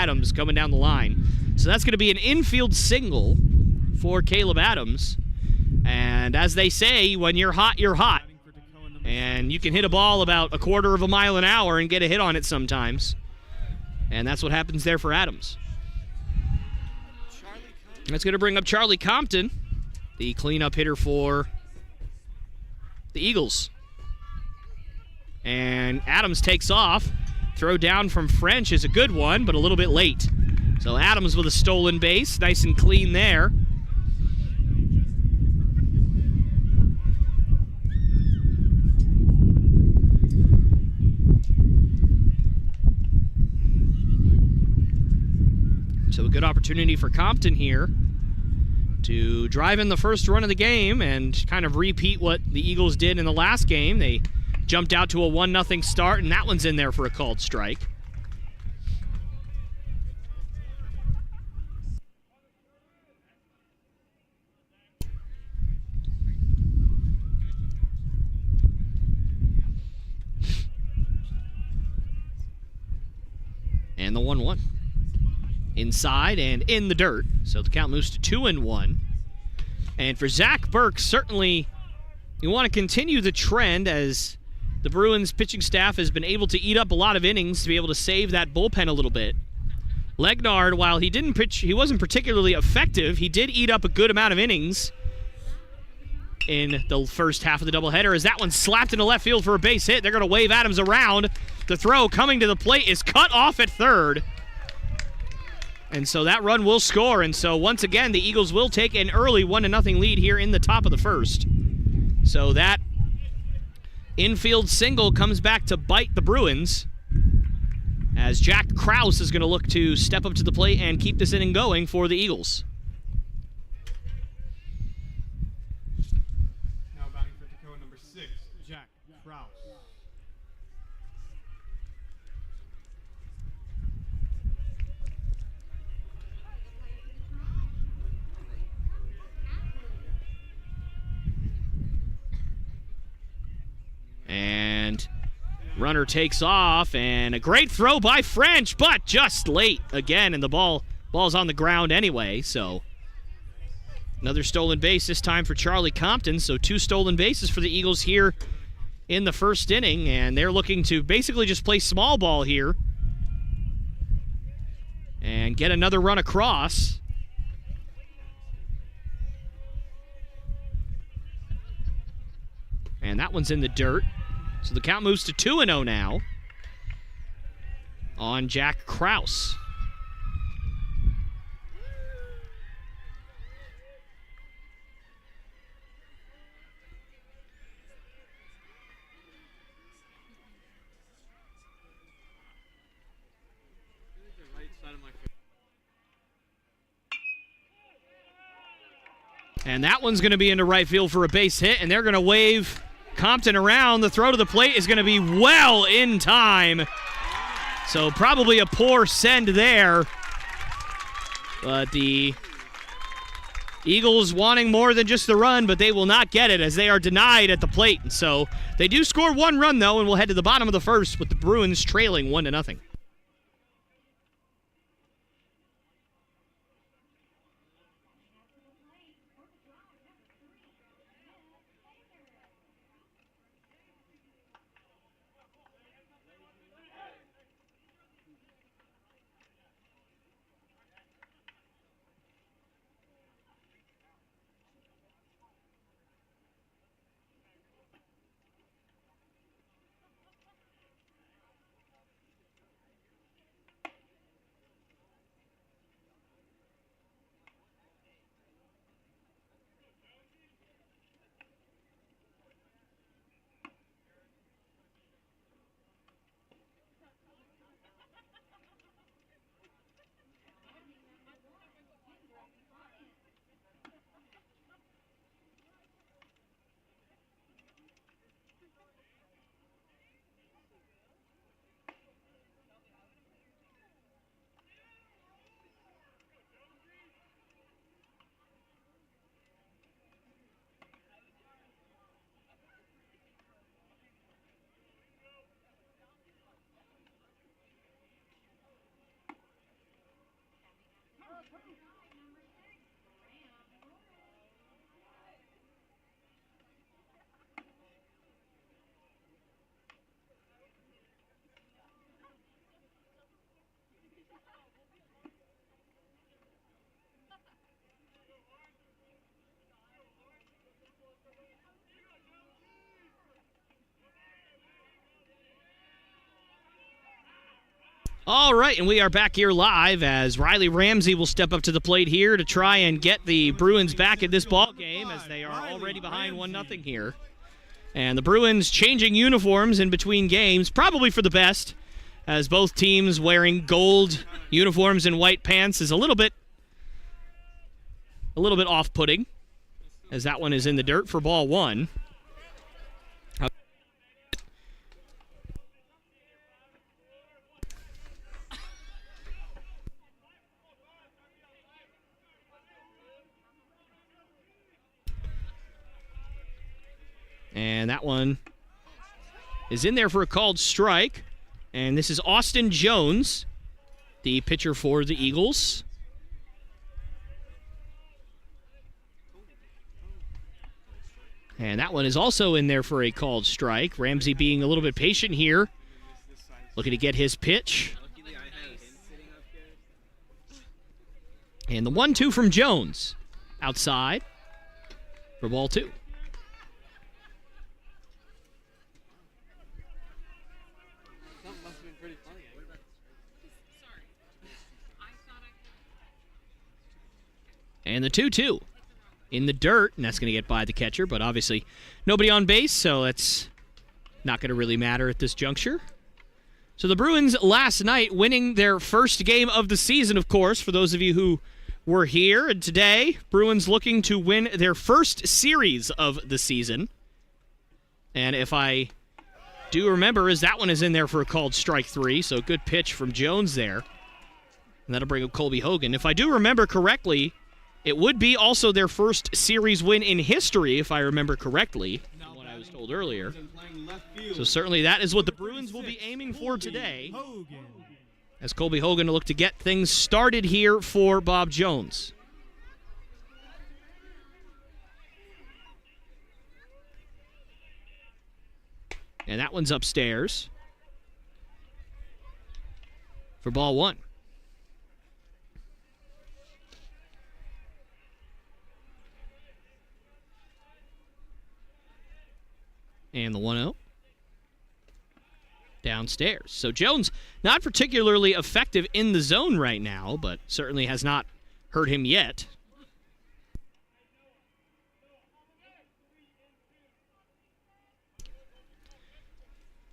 Adams coming down the line. So that's going to be an infield single for Caleb Adams. And as they say, when you're hot, you're hot. And you can hit a ball about a quarter of a mile an hour and get a hit on it sometimes. And that's what happens there for Adams. That's going to bring up Charlie Compton, the cleanup hitter for the Eagles. And Adams takes off. Throw down from French is a good one, but a little bit late. So Adams with a stolen base. Nice and clean there. So a good opportunity for Compton here to drive in the first run of the game and kind of repeat what the Eagles did in the last game. They jumped out to a 1-0 start, and that one's in there for a called strike. And the 1-1. Inside and in the dirt. So the count moves to 2-1. And for Zach Burke, certainly you want to continue the trend as the Bruins pitching staff has been able to eat up a lot of innings to be able to save that bullpen a little bit. Legnard, while he didn't pitch, he wasn't particularly effective, he did eat up a good amount of innings in the first half of the doubleheader as that one slapped into left field for a base hit. They're going to wave Adams around. The throw coming to the plate is cut off at third. And so that run will score. And so once again, the Eagles will take an early 1-0 lead here in the top of the first. So that infield single comes back to bite the Bruins as Jack Krause is going to look to step up to the plate and keep this inning going for the Eagles. Now batting for Toccoa, number 6, Jack Krause. And runner takes off, and a great throw by French, but just late again, and the ball's on the ground anyway. So another stolen base this time for Charlie Compton. So 2 stolen bases for the Eagles here in the first inning, and they're looking to basically just play small ball here and get another run across. And that one's in the dirt. So the count moves to 2-0 now on Jack Krause. And that one's going to be into right field for a base hit, and they're going to wave Compton around. The throw to the plate is going to be well in time. So probably a poor send there. But the Eagles wanting more than just the run, but they will not get it as they are denied at the plate. And so they do score 1 run, though, and we'll head to the bottom of the first with the Bruins trailing 1-0. All right, and we are back here live as Riley Ramsey will step up to the plate here to try and get the Bruins back in this ball game as they are already behind 1-0 here. And the Bruins changing uniforms in between games, probably for the best, as both teams wearing gold uniforms and white pants is a little bit off-putting, as that one is in the dirt for ball one. And that one is in there for a called strike. And this is Austin Jones, the pitcher for the Eagles. And that one is also in there for a called strike. Ramsey being a little bit patient here, looking to get his pitch. And the 1-2 from Jones, outside for ball two. And the 2-2 in the dirt, and that's going to get by the catcher, but obviously nobody on base, so that's not going to really matter at this juncture. So the Bruins last night winning their first game of the season, of course, for those of you who were here. And today, Bruins looking to win their first series of the season. And if I do remember, is that one is in there for a called strike three, so good pitch from Jones there. And that'll bring up Colby Hogan. If I do remember correctly, it would be also their first series win in history, if I remember correctly, from what I was told earlier. So certainly that is what the Bruins will be aiming for today, as Colby Hogan will look to get things started here for Bob Jones. And that one's upstairs for ball one. And the 1-0 downstairs. So Jones not particularly effective in the zone right now, but certainly has not hurt him yet.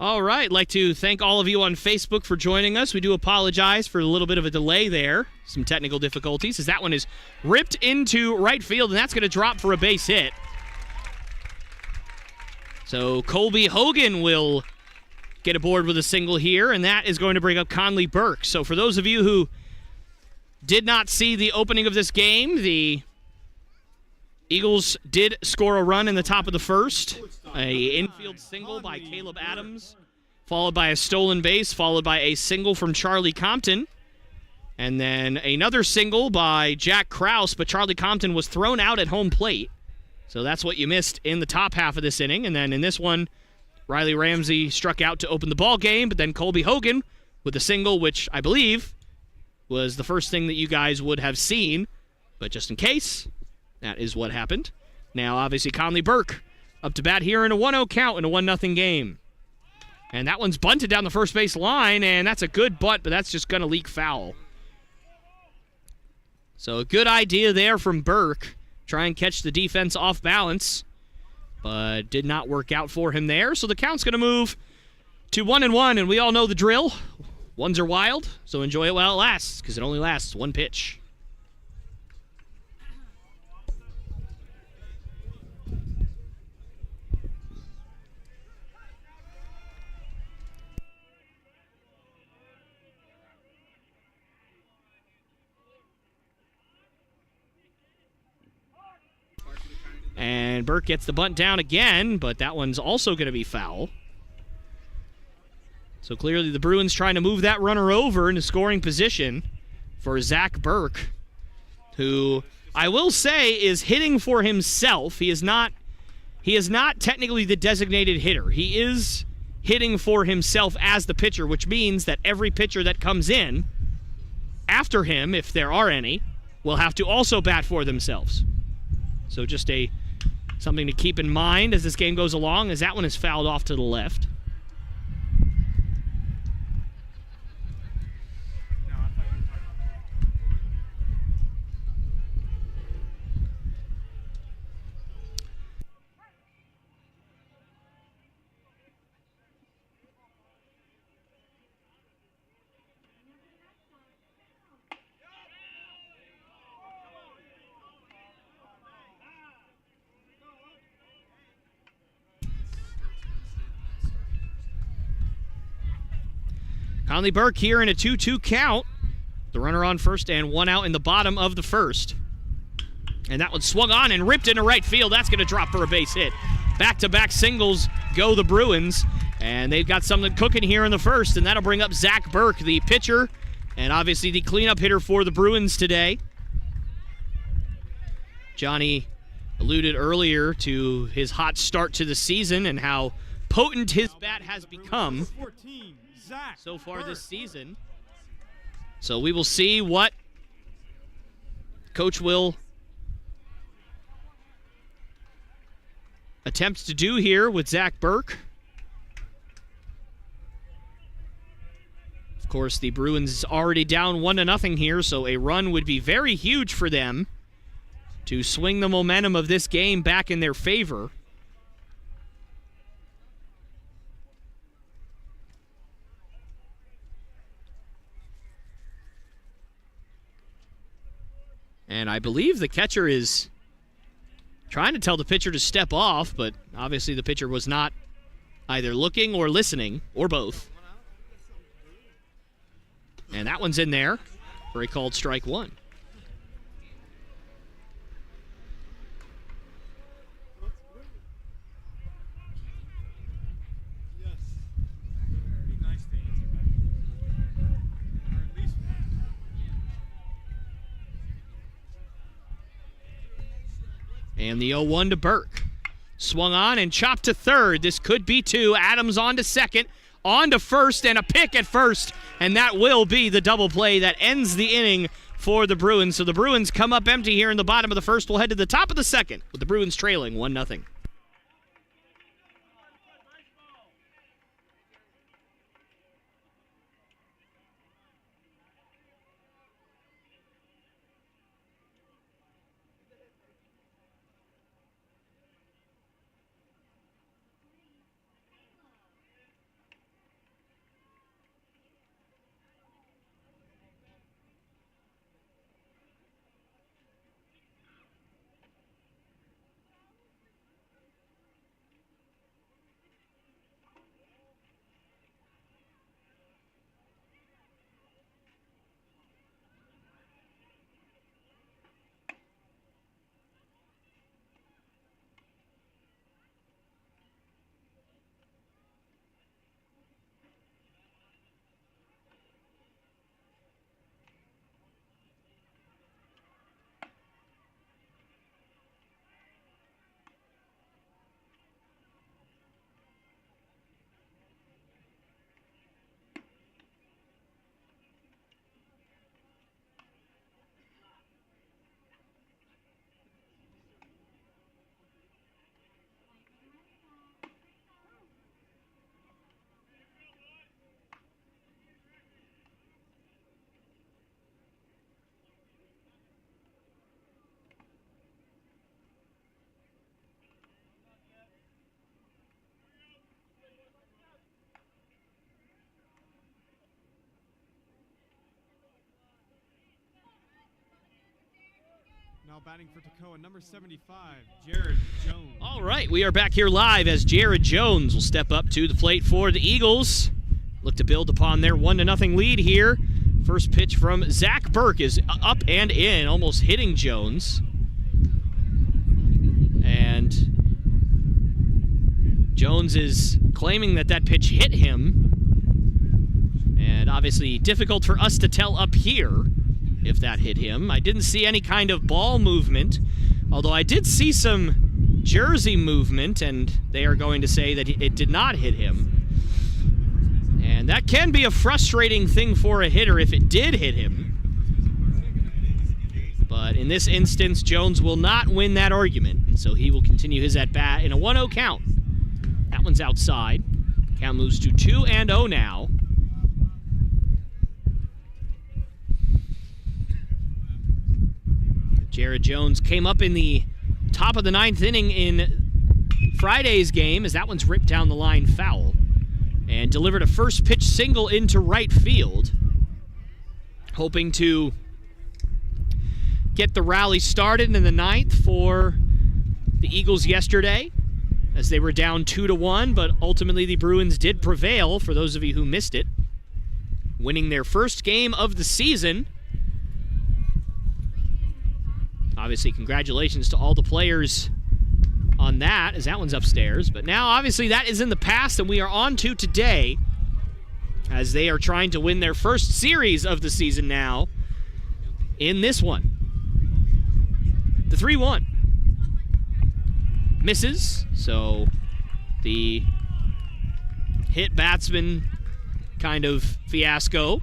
All right, I'd like to thank all of you on Facebook for joining us. We do apologize for a little bit of a delay there, some technical difficulties, as that one is ripped into right field, and that's going to drop for a base hit. So Colby Hogan will get aboard with a single here, and that is going to bring up Conley Burke. So for those of you who did not see the opening of this game, the Eagles did score a run in the top of the first. An infield single by Caleb Adams, followed by a stolen base, followed by a single from Charlie Compton. And then another single by Jack Krause, but Charlie Compton was thrown out at home plate. So that's what you missed in the top half of this inning. And then in this one, Riley Ramsey struck out to open the ball game, but then Colby Hogan with a single, which I believe was the first thing that you guys would have seen. But just in case, that is what happened. Now, obviously, Conley Burke up to bat here in a 1-0 count in a 1-0 game. And that one's bunted down the first base line, and that's a good bunt, but that's just going to leak foul. So a good idea there from Burke. Try and catch the defense off balance, but did not work out for him there. So the count's going to move to 1-1, and we all know the drill. Ones are wild, so enjoy it while it lasts, because it only lasts one pitch. And Burke gets the bunt down again, but that one's also going to be foul. So clearly the Bruins trying to move that runner over into scoring position for Zach Burke. who I will say is hitting for himself. He is not technically the designated hitter. He is hitting for himself as the pitcher, which means that every pitcher that comes in after him, if there are any, will have to also bat for themselves. So just something to keep in mind as this game goes along, as that one is fouled off to the left. Conley Burke here in a 2-2 count. The runner on first and one out in the bottom of the first. And that one swung on and ripped into right field. That's going to drop for a base hit. Back-to-back singles go the Bruins. And they've got something cooking here in the first, and that'll bring up Zach Burke, the pitcher, and obviously the cleanup hitter for the Bruins today. Johnny alluded earlier to his hot start to the season and how potent his bat has become so far this season. So we will see what Coach will attempt to do here with Zach Burke. Of course, the Bruins already down 1-0 here, so a run would be very huge for them to swing the momentum of this game back in their favor. And I believe the catcher is trying to tell the pitcher to step off, but obviously the pitcher was not either looking or listening, or both. And that one's in there for a called strike one. And the 0-1 to Burke. Swung on and chopped to third. This could be two. Adams on to second, on to first, and a pick at first. And that will be the double play that ends the inning for the Bruins. So the Bruins come up empty here in the bottom of the first. We'll head to the top of the second with the Bruins trailing 1-0. Now batting for Toccoa, number 75, Jared Jones. All right, we are back here live as Jared Jones will step up to the plate for the Eagles. Look to build upon their 1-0 lead here. First pitch from Zach Burke is up and in, almost hitting Jones. And Jones is claiming that that pitch hit him. And obviously difficult for us to tell up here if that hit him. I didn't see any kind of ball movement, although I did see some jersey movement, and they are going to say that it did not hit him. And that can be a frustrating thing for a hitter if it did hit him. But in this instance, Jones will not win that argument, and so he will continue his at-bat in a 1-0 count. That one's outside. Count moves to 2-0 now. Jared Jones came up in the top of the 9th inning in Friday's game, as that one's ripped down the line foul, and delivered a first pitch single into right field, hoping to get the rally started in the 9th for the Eagles yesterday, as they were down 2-1, but ultimately the Bruins did prevail, for those of you who missed it, winning their first game of the season. Obviously, congratulations to all the players on that, as that one's upstairs. But now, obviously, that is in the past, and we are on to today, as they are trying to win their first series of the season now in this one. The 3-1 misses, so the hit batsman kind of fiasco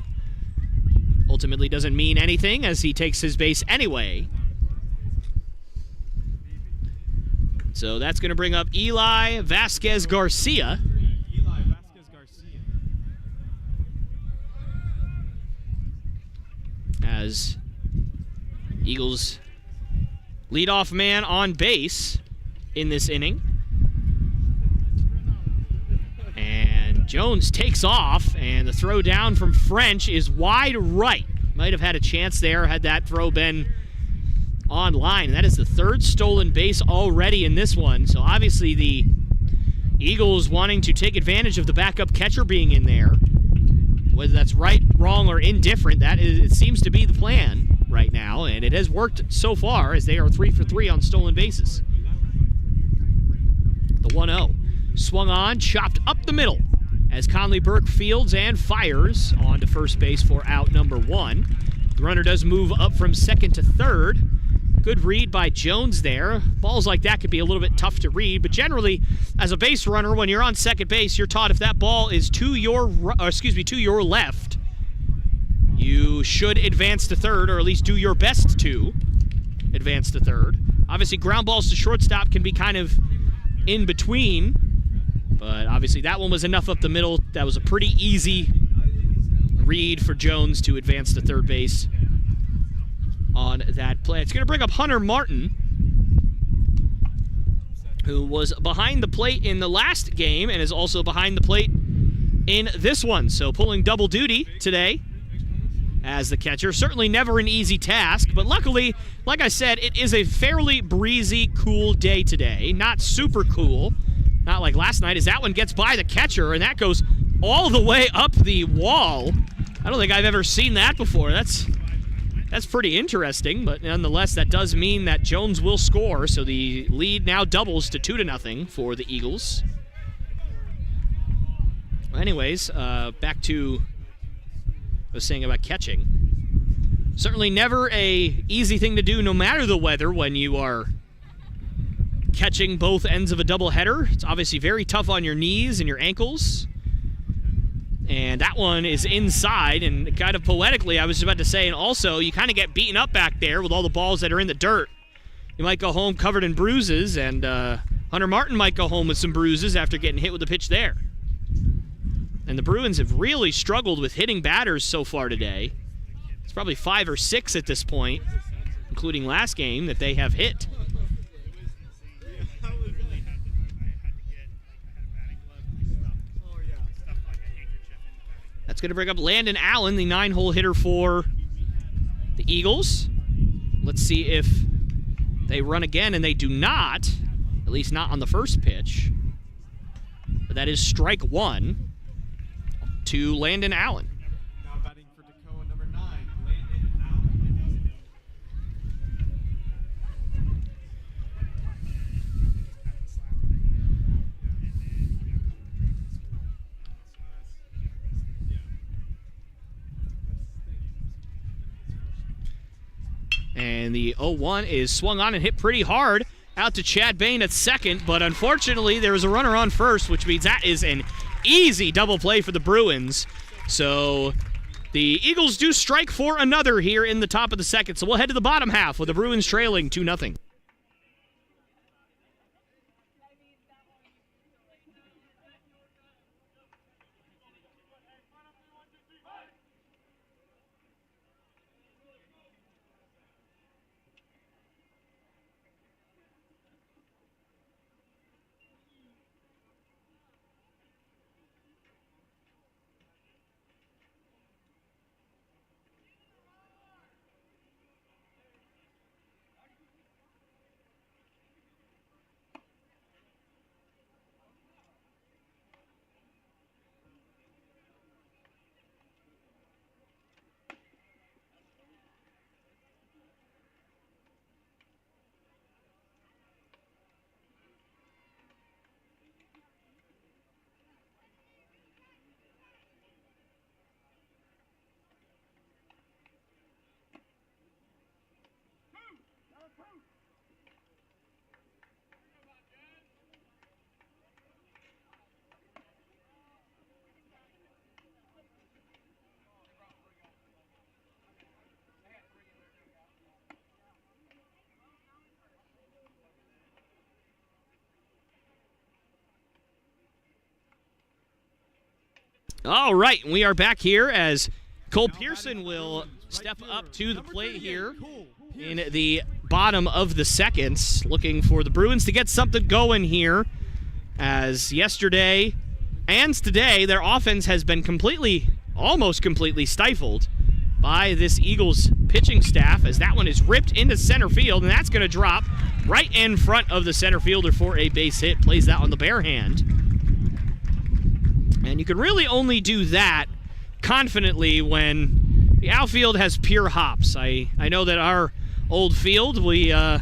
ultimately doesn't mean anything, as he takes his base anyway. So that's going to bring up Eli Vasquez-Garcia. Eli Vasquez-Garcia. As Eagles leadoff man on base in this inning. And Jones takes off, and the throw down from French is wide right. Might have had a chance there had that throw been on line. That is the 3rd stolen base already in this one. So obviously the Eagles wanting to take advantage of the backup catcher being in there. Whether that's right, wrong, or indifferent, it seems to be the plan right now, and it has worked so far, as they are 3 for 3 on stolen bases. The 1-0 swung on, chopped up the middle, as Conley Burke fields and fires on to first base for out number 1. The runner does move up from 2nd to 3rd. Good read by Jones there. Balls like that could be a little bit tough to read, but generally, as a base runner, when you're on second base, you're taught if that ball is to your left, you should advance to 3rd, or at least do your best to advance to 3rd. Obviously, ground balls to shortstop can be kind of in between, but obviously that one was enough up the middle. That was a pretty easy read for Jones to advance to 3rd base on that play. It's going to bring up Hunter Martin, who was behind the plate in the last game and is also behind the plate in this one. So pulling double duty today as the catcher. Certainly never an easy task, but luckily, like I said, it is a fairly breezy, cool day today. Not super cool, not like last night, as that one gets by the catcher, and that goes all the way up the wall. I don't think I've ever seen that before. That's pretty interesting, but nonetheless, that does mean that Jones will score, so the lead now doubles to 2-0 for the Eagles. Well, anyways, back to what I was saying about catching. Certainly never a easy thing to do, no matter the weather, when you are catching both ends of a doubleheader. It's obviously very tough on your knees and your ankles. And that one is inside, and kind of poetically, I was about to say, and also, you kind of get beaten up back there with all the balls that are in the dirt. You might go home covered in bruises, and Hunter Martin might go home with some bruises after getting hit with the pitch there. And the Bruins have really struggled with hitting batters so far today. It's probably 5 or 6 at this point, including last game, that they have hit. That's going to bring up Landon Allen, the 9-hole hitter for the Eagles. Let's see if they run again, and they do not, at least not on the first pitch. But that is strike 1 to Landon Allen. Now batting for Toccoa, number 9, Landon Allen. And the 0-1 is swung on and hit pretty hard out to Chad Bain at second, but unfortunately there was a runner on first, which means that is an easy double play for the Bruins. So the Eagles do strike for another here in the top of the second. So we'll head to the bottom half with the Bruins trailing 2-0. All right, we are back here as Cole Pearson will step up to the plate here in the bottom of the second, looking for the Bruins to get something going here, as yesterday and today their offense has been almost completely stifled by this Eagles pitching staff, as that one is ripped into center field, and that's going to drop right in front of the center fielder for a base hit. Plays that on the bare hand. And you can really only do that confidently when the outfield has pure hops. I know that our old field, our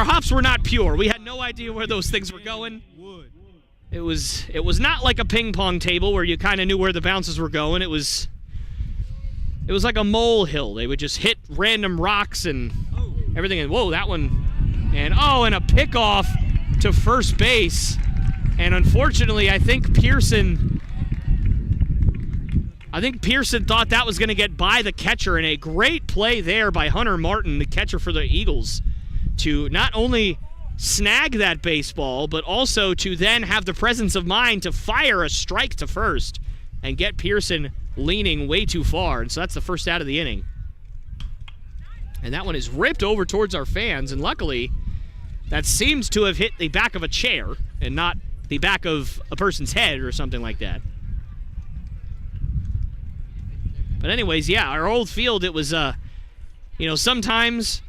hops were not pure. We had no idea where those things were going. It was not like a ping pong table where you kind of knew where the bounces were going. It was like a molehill. They would just hit random rocks and everything. And whoa, that one. And and a pickoff to first base. And unfortunately, I think Pearson thought that was going to get by the catcher, and a great play there by Hunter Martin, the catcher for the Eagles, to not only snag that baseball, but also to then have the presence of mind to fire a strike to first and get Pearson leaning way too far. And so that's the first out of the inning. And that one is ripped over towards our fans, and luckily that seems to have hit the back of a chair and not the back of a person's head or something like that. But anyways, yeah, our old field, it was, sometimes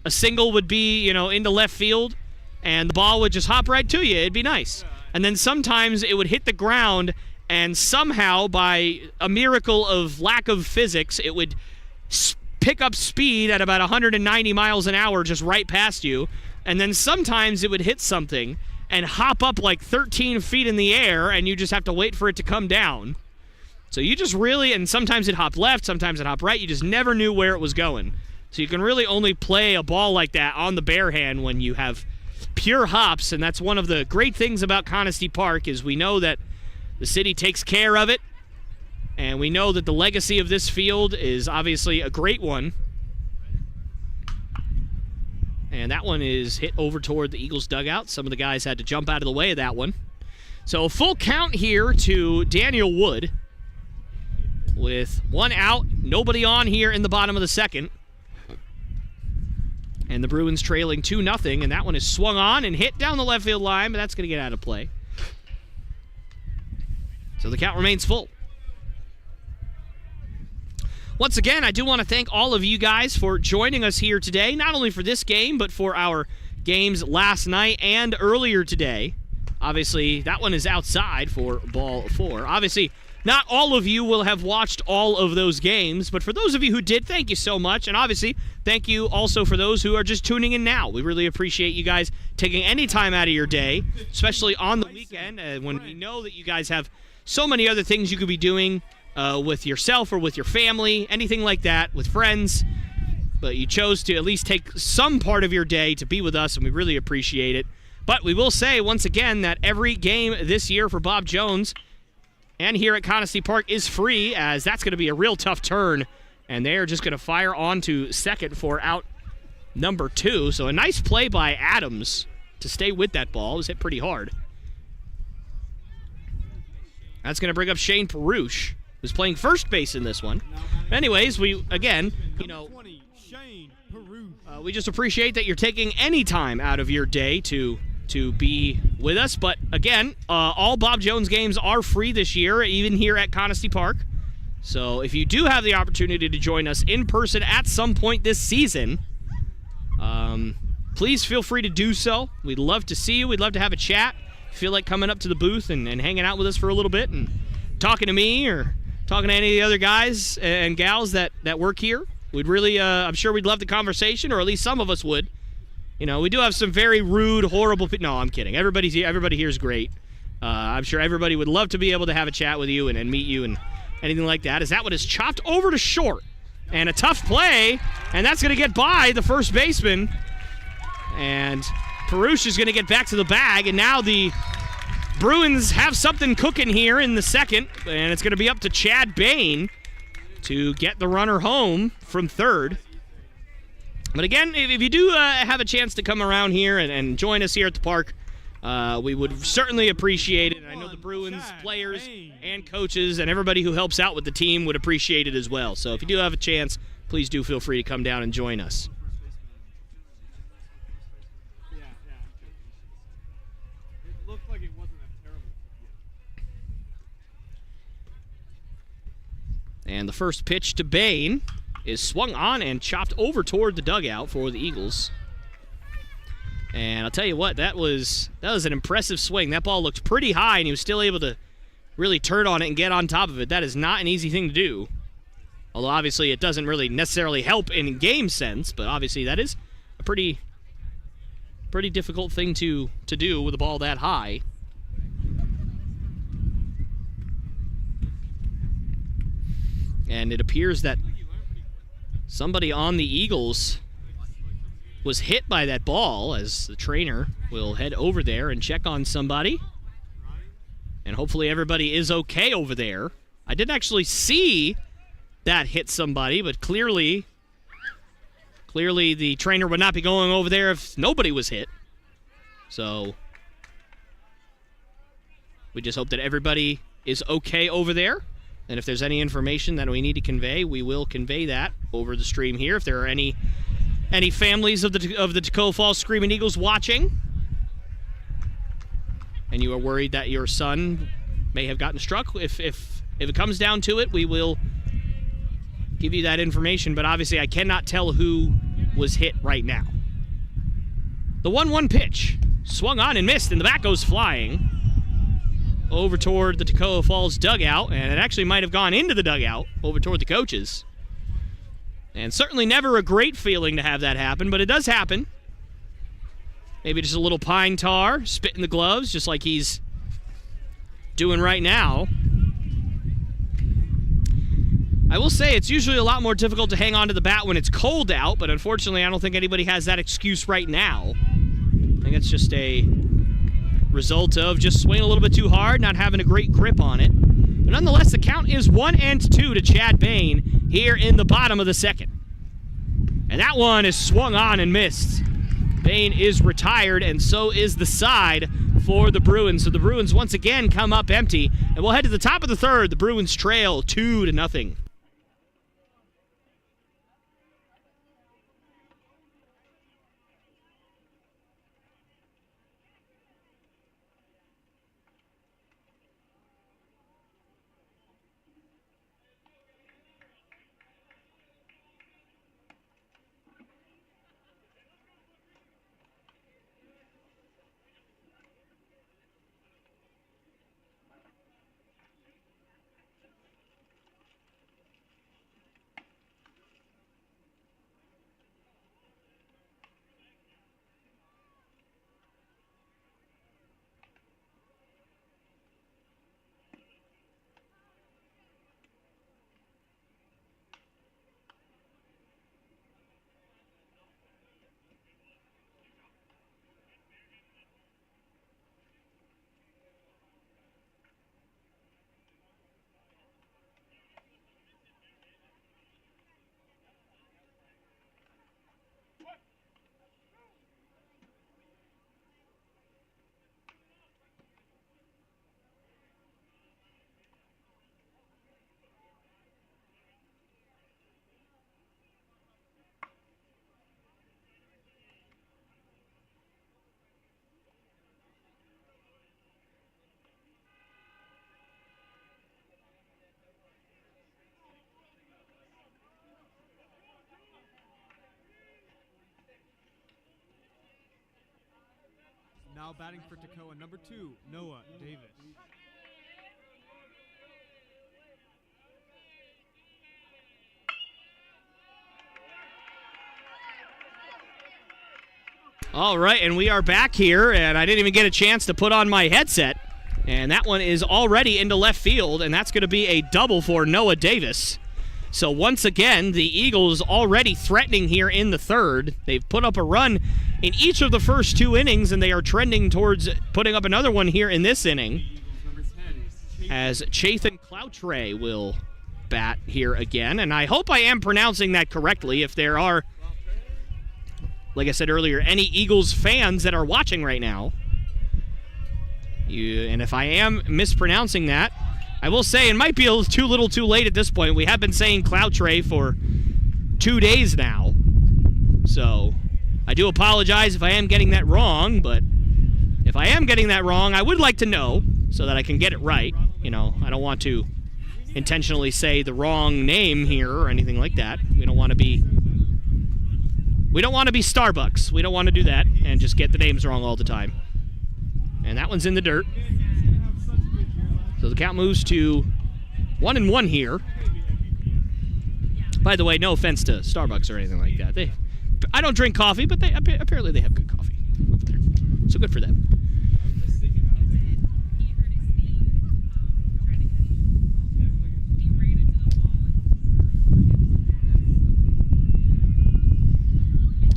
a single would be, into left field, and the ball would just hop right to you. It'd be nice. And then sometimes it would hit the ground, and somehow, by a miracle of lack of physics, it would pick up speed at about 190 miles an hour just right past you. And then sometimes it would hit something and hop up like 13 feet in the air, and you just have to wait for it to come down. So you just really, and sometimes it hopped left, sometimes it hopped right, you just never knew where it was going. So you can really only play a ball like that on the bare hand when you have pure hops, and that's one of the great things about Conestee Park, is we know that the city takes care of it, and we know that the legacy of this field is obviously a great one. And that one is hit over toward the Eagles' dugout. Some of the guys had to jump out of the way of that one. So full count here to Daniel Wood with one out, nobody on here in the bottom of the second. And the Bruins trailing 2-0, and that one is swung on and hit down the left field line, but that's going to get out of play. So the count remains full. Once again, I do want to thank all of you guys for joining us here today, not only for this game, but for our games last night and earlier today. Obviously, that one is outside for ball 4. Obviously, not all of you will have watched all of those games, but for those of you who did, thank you so much. And obviously, thank you also for those who are just tuning in now. We really appreciate you guys taking any time out of your day, especially on the weekend, when we know that you guys have so many other things you could be doing with yourself or with your family, anything like that, with friends. but you chose to at least take some part of your day to be with us, and we really appreciate it. But we will say, once again, that every game this year for Bob Jones and here at Conestee Park is free, as that's going to be a real tough turn, and they're just going to fire on to second for out number 2. So a nice play by Adams to stay with that ball. It was hit pretty hard. That's going to bring up Shane Perush, who's playing first base in this one. Anyways, we, again, we just appreciate that you're taking any time out of your day to be with us. But again, all Bob Jones games are free this year, even here at Conestee Park. So if you do have the opportunity to join us in person at some point this season, please feel free to do so. We'd love to see you. We'd love to have a chat. Feel like coming up to the booth and hanging out with us for a little bit and talking to me or talking to any of the other guys and gals that work here. We'd really, I'm sure we'd love the conversation, or at least some of us would. You know, we do have some very rude, horrible people. No, I'm kidding. Everybody here is great. I'm sure everybody would love to be able to have a chat with you and meet you and anything like that. As that one is chopped over to short. And a tough play, and that's going to get by the first baseman. And Perush is going to get back to the bag, and now the Bruins have something cooking here in the second, and it's going to be up to Chad Bain to get the runner home from third. But again, if you do have a chance to come around here and join us here at the park, we would certainly appreciate it. And I know the Bruins players and coaches and everybody who helps out with the team would appreciate it as well. So if you do have a chance, please do feel free to come down and join us. It looked like it wasn't that terrible. And the first pitch to Bain is swung on and chopped over toward the dugout for the Eagles. And I'll tell you what, that was an impressive swing. That ball looked pretty high, and he was still able to really turn on it and get on top of it. That is not an easy thing to do. Although, obviously, it doesn't really necessarily help in game sense, but obviously that is a pretty difficult thing to do with a ball that high. And it appears that somebody on the Eagles was hit by that ball, as the trainer will head over there and check on somebody. And hopefully everybody is okay over there. I didn't actually see that hit somebody, but clearly the trainer would not be going over there if nobody was hit. So we just hope that everybody is okay over there. And if there's any information that we need to convey, we will convey that over the stream here. If there are any families of the Toccoa Falls Screaming Eagles watching, and you are worried that your son may have gotten struck, if it comes down to it, we will give you that information. But obviously I cannot tell who was hit right now. The 1-1 pitch swung on and missed, and the bat goes flying over toward the Toccoa Falls dugout, and it actually might have gone into the dugout over toward the coaches. And certainly never a great feeling to have that happen, but it does happen. Maybe just a little pine tar, spit in the gloves, just like he's doing right now. I will say it's usually a lot more difficult to hang on to the bat when it's cold out, but unfortunately I don't think anybody has that excuse right now. I think it's just a result of just swinging a little bit too hard, not having a great grip on it. But nonetheless, the count is 1-2 to Chad Bain here in the bottom of the second. And that one is swung on and missed. Bain is retired, and so is the side for the Bruins. So the Bruins once again come up empty. And we'll head to the top of the third. The Bruins trail 2-0. Now batting for Toccoa, number 2, Noah Davis. All right, and we are back here, and I didn't even get a chance to put on my headset. And that one is already into left field, and that's going to be a double for Noah Davis. So once again, the Eagles already threatening here in the third. They've put up a run in each of the first 2 innings, and they are trending towards putting up another one here in this inning, as Chathan Cloutre will bat here again. And I hope I am pronouncing that correctly. If there are, like I said earlier, any Eagles fans that are watching right now, and if I am mispronouncing that, I will say it might be a little too late at this point. We have been saying Cloutre for 2 days now. So I do apologize if I am getting that wrong, but if I am getting that wrong, I would like to know so that I can get it right. You know, I don't want to intentionally say the wrong name here or anything like that. We don't want to be Starbucks. We don't want to do that and just get the names wrong all the time. And that one's in the dirt. So the count moves to 1-1 here. By the way, no offense to Starbucks or anything like that. I don't drink coffee, but apparently they have good coffee over there. So good for them.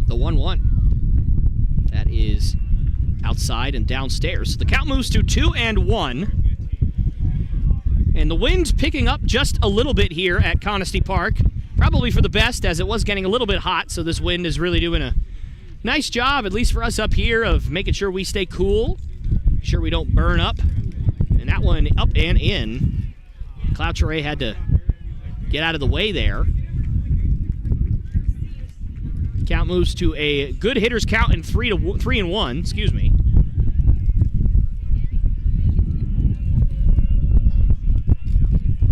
The 1-1. That is outside and downstairs. So the count moves to 2-1. And the wind's picking up just a little bit here at Conestee Park. Probably for the best, as it was getting a little bit hot, so this wind is really doing a nice job, at least for us up here, of making sure we stay cool, sure we don't burn up. And that one up and in. Cloutre had to get out of the way there. Count moves to a good hitter's count in 3-1, excuse me.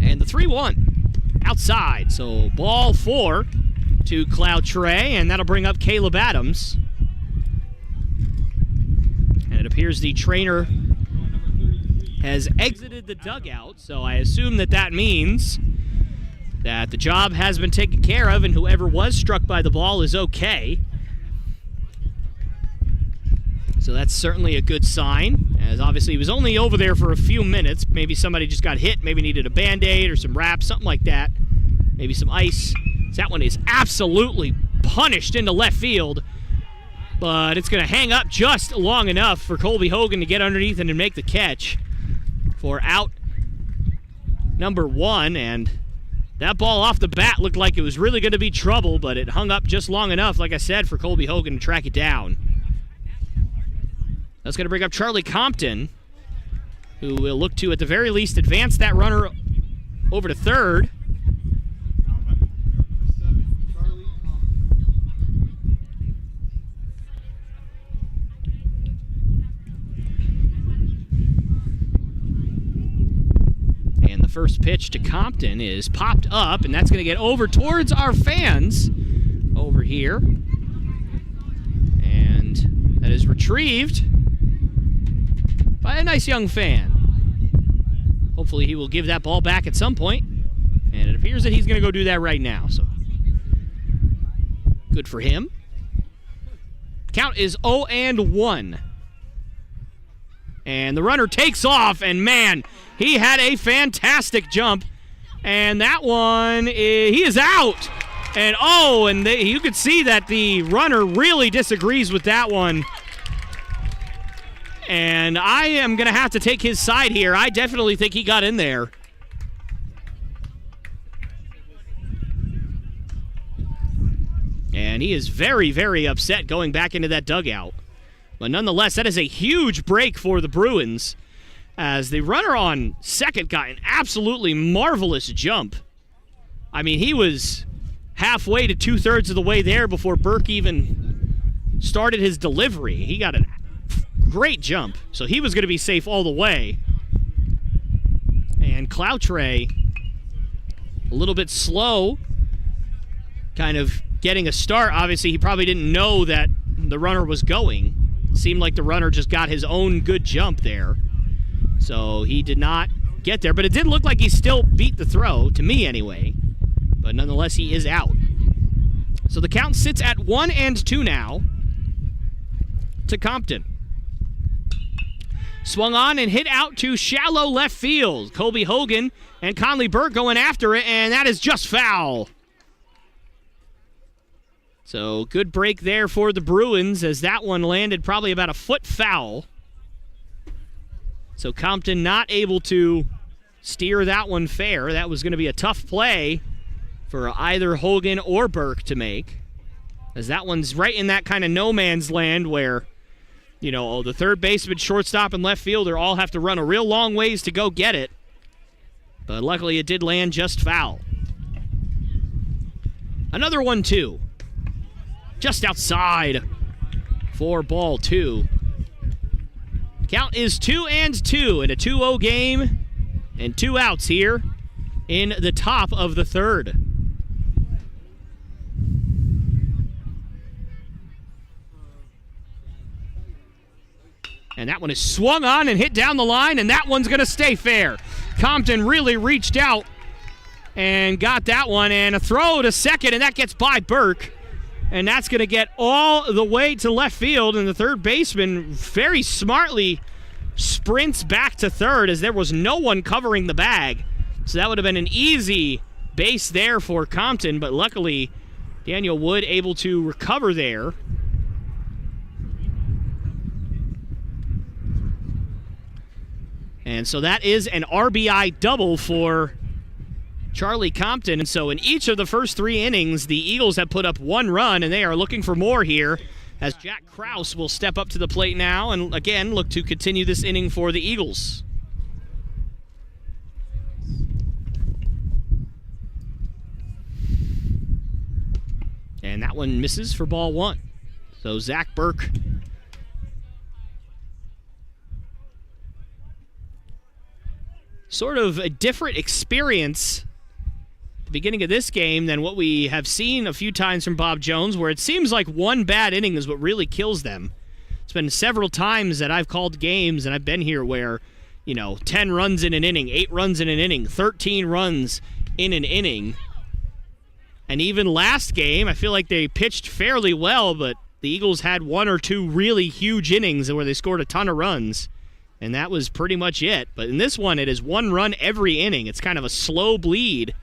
And the 3-1 outside. So ball 4 to Cloutre, and that'll bring up Caleb Adams. And it appears the trainer has exited the dugout, so I assume that means that the job has been taken care of and whoever was struck by the ball is okay. So that's certainly a good sign, as obviously he was only over there for a few minutes. Maybe somebody just got hit, maybe needed a Band-Aid or some wrap, something like that. Maybe some ice. So that one is absolutely punished into left field, but it's going to hang up just long enough for Colby Hogan to get underneath and to make the catch for out number 1. And that ball off the bat looked like it was really going to be trouble, but it hung up just long enough, like I said, for Colby Hogan to track it down. That's going to bring up Charlie Compton, who will look to, at the very least, advance that runner over to third. And the first pitch to Compton is popped up, and that's going to get over towards our fans over here. And that is retrieved by a nice young fan. Hopefully he will give that ball back at some point, and it appears that he's going to go do that right now, so good for him. Count is 0-1. And the runner takes off, and man, he had a fantastic jump, and that one, he is out. And you could see that the runner really disagrees with that one. And I am going to have to take his side here. I definitely think he got in there. And he is very, very upset going back into that dugout. But nonetheless, that is a huge break for the Bruins, as the runner on second got an absolutely marvelous jump. I mean, he was halfway to 2/3 of the way there before Burke even started his delivery. He got a great jump, so he was going to be safe all the way. And Cloutre, a little bit slow, kind of getting a start. Obviously, he probably didn't know that the runner was going. seemed like the runner just got his own good jump there. So he did not get there, but it did look like he still beat the throw, to me anyway. But nonetheless, he is out. So the count sits at 1-2 now to Compton. Swung on and hit out to shallow left field. Colby Hogan and Conley Burke going after it, and that is just foul. So good break there for the Bruins as that one landed probably about a foot foul. So Compton not able to steer that one fair. That was going to be a tough play for either Hogan or Burke to make, as that one's right in that kind of no man's land where, you know, the third baseman, shortstop, and left fielder all have to run a real long ways to go get it. But luckily it did land just foul. Another 1-2. Just outside for ball 2. Count is 2-2 in a 2-0 game and 2 outs here in the top of the third. And that one is swung on and hit down the line, and that one's going to stay fair. Compton really reached out and got that one, and a throw to second, and that gets by Burke. And that's going to get all the way to left field, and the third baseman very smartly sprints back to third as there was no one covering the bag. So that would have been an easy base there for Compton, but luckily Daniel Wood able to recover there. And so that is an RBI double for Charlie Compton. And so in each of the first 3 innings, the Eagles have put up 1 run, and they are looking for more here as Jack Krause will step up to the plate now and again look to continue this inning for the Eagles. And that one misses for ball 1. So Zach Burke sort of a different experience at the beginning of this game than what we have seen a few times from Bob Jones, where it seems like one bad inning is what really kills them. It's been several times that I've called games, and I've been here where, 10 runs in an inning, 8 runs in an inning, 13 runs in an inning. And even last game, I feel like they pitched fairly well, but the Eagles had 1 or 2 really huge innings where they scored a ton of runs. And that was pretty much it. But in this one, it is 1 run every inning. It's kind of a slow bleed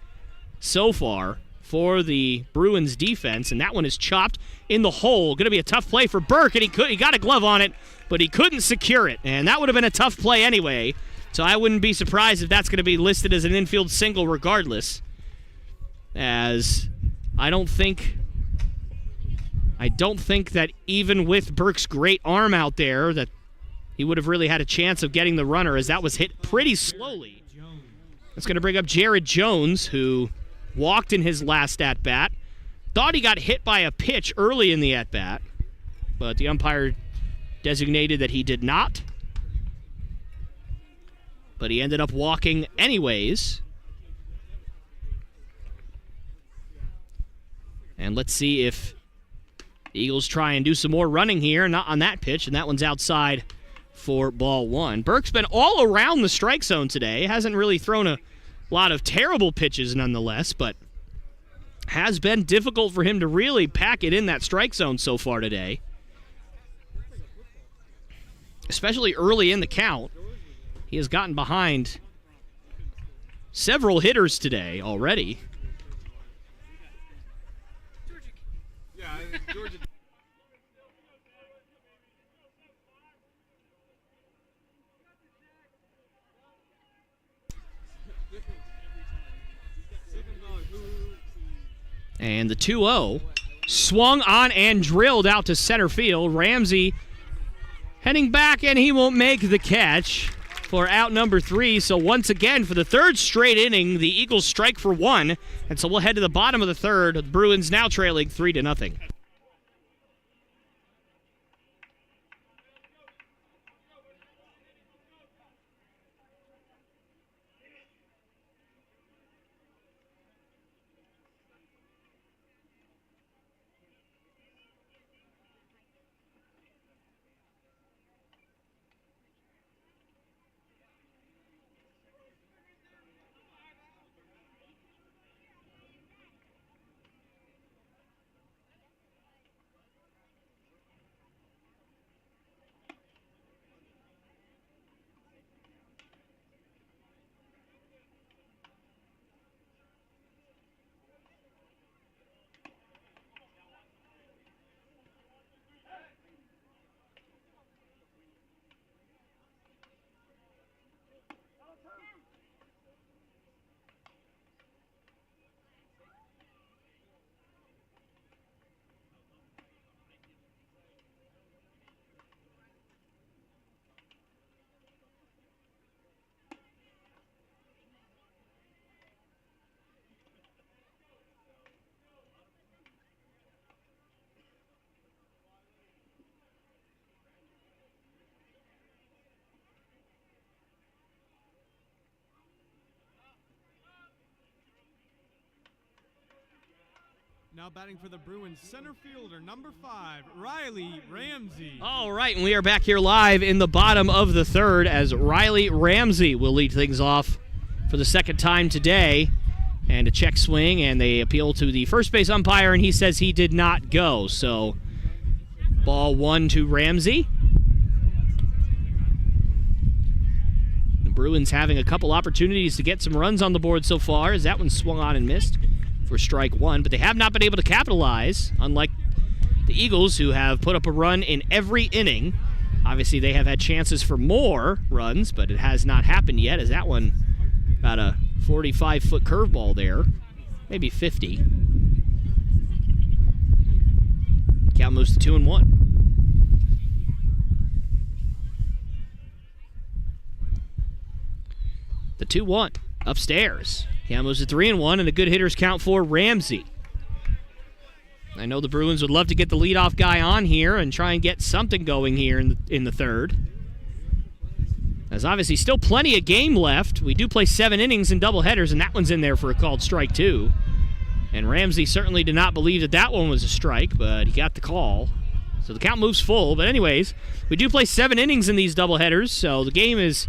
so far for the Bruins defense. And that one is chopped in the hole. Going to be a tough play for Burke. And he got a glove on it, but he couldn't secure it. And that would have been a tough play anyway. So I wouldn't be surprised if that's going to be listed as an infield single regardless. As I don't think that even with Burke's great arm out there that he would have really had a chance of getting the runner, as that was hit pretty slowly. That's going to bring up Jared Jones, who walked in his last at-bat. Thought he got hit by a pitch early in the at-bat, but the umpire designated that he did not. But he ended up walking anyways. And let's see if the Eagles try and do some more running here. Not on that pitch, and that one's outside for ball 1. Burke's been all around the strike zone today. Hasn't really thrown a lot of terrible pitches nonetheless, but has been difficult for him to really pack it in that strike zone so far today. Especially early in the count. He has gotten behind several hitters today already. And the 2-0 swung on and drilled out to center field. Ramsey heading back, and he won't make the catch for out number 3. So once again, for the 3rd straight inning, the Eagles strike for 1. And so we'll head to the bottom of the 3rd. The Bruins now trailing 3-0. Now batting for the Bruins, center fielder, number 5, Riley Ramsey. All right, and we are back here live in the bottom of the third as Riley Ramsey will lead things off for the second time today. And a check swing, and they appeal to the first base umpire, and he says he did not go. So, ball 1 to Ramsey. The Bruins having a couple opportunities to get some runs on the board so far, as that one swung on and missed for strike 1. But they have not been able to capitalize, unlike the Eagles, who have put up a run in every inning. Obviously, they have had chances for more runs, but it has not happened yet, as that one about a 45-foot curveball there, maybe 50. Count moves to 2-1. The 2-1 upstairs. Count moves to 3-1, and a good hitter's count for Ramsey. I know the Bruins would love to get the leadoff guy on here and try and get something going here in the third. There's obviously still plenty of game left. We do play 7 innings in doubleheaders, and that one's in there for a called strike, too. And Ramsey certainly did not believe that one was a strike, but he got the call. So the count moves full. But anyways, we do play 7 innings in these doubleheaders, so the game is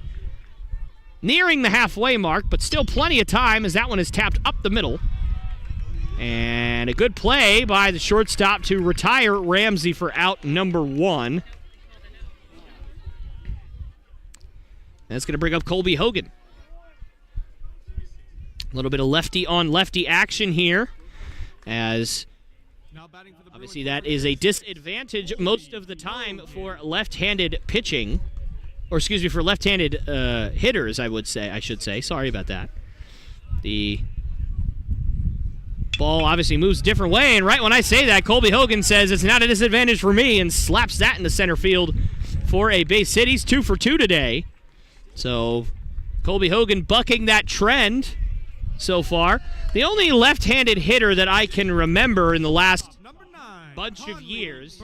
nearing the halfway mark, but still plenty of time as that one is tapped up the middle. And a good play by the shortstop to retire Ramsey for out number 1. That's going to bring up Colby Hogan. A little bit of lefty-on-lefty action here, as obviously that is a disadvantage most of the time for left-handed pitching, or excuse me, for left-handed hitters, I should say. Sorry about that. The ball obviously moves a different way, and right when I say that, Colby Hogan says it's not a disadvantage for me and slaps that into center field for a base hit. He's 2 for 2 today. So, Colby Hogan bucking that trend so far. The only left-handed hitter that I can remember in the last bunch of years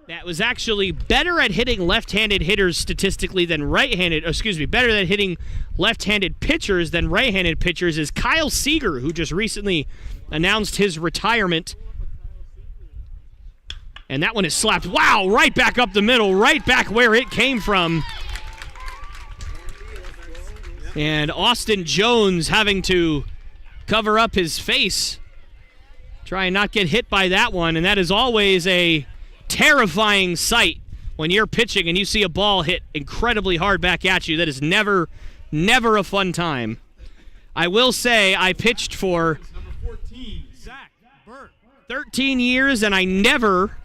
that was actually better at hitting left-handed hitters statistically than better at hitting left-handed pitchers than right-handed pitchers is Kyle Seager, who just recently announced his retirement. And that one is slapped, wow, right back up the middle, right back where it came from. And Austin Jones having to cover up his face, try and not get hit by that one. And that is always a terrifying sight when you're pitching and you see a ball hit incredibly hard back at you. That is never a fun time. I will say I pitched for 13 years, and I never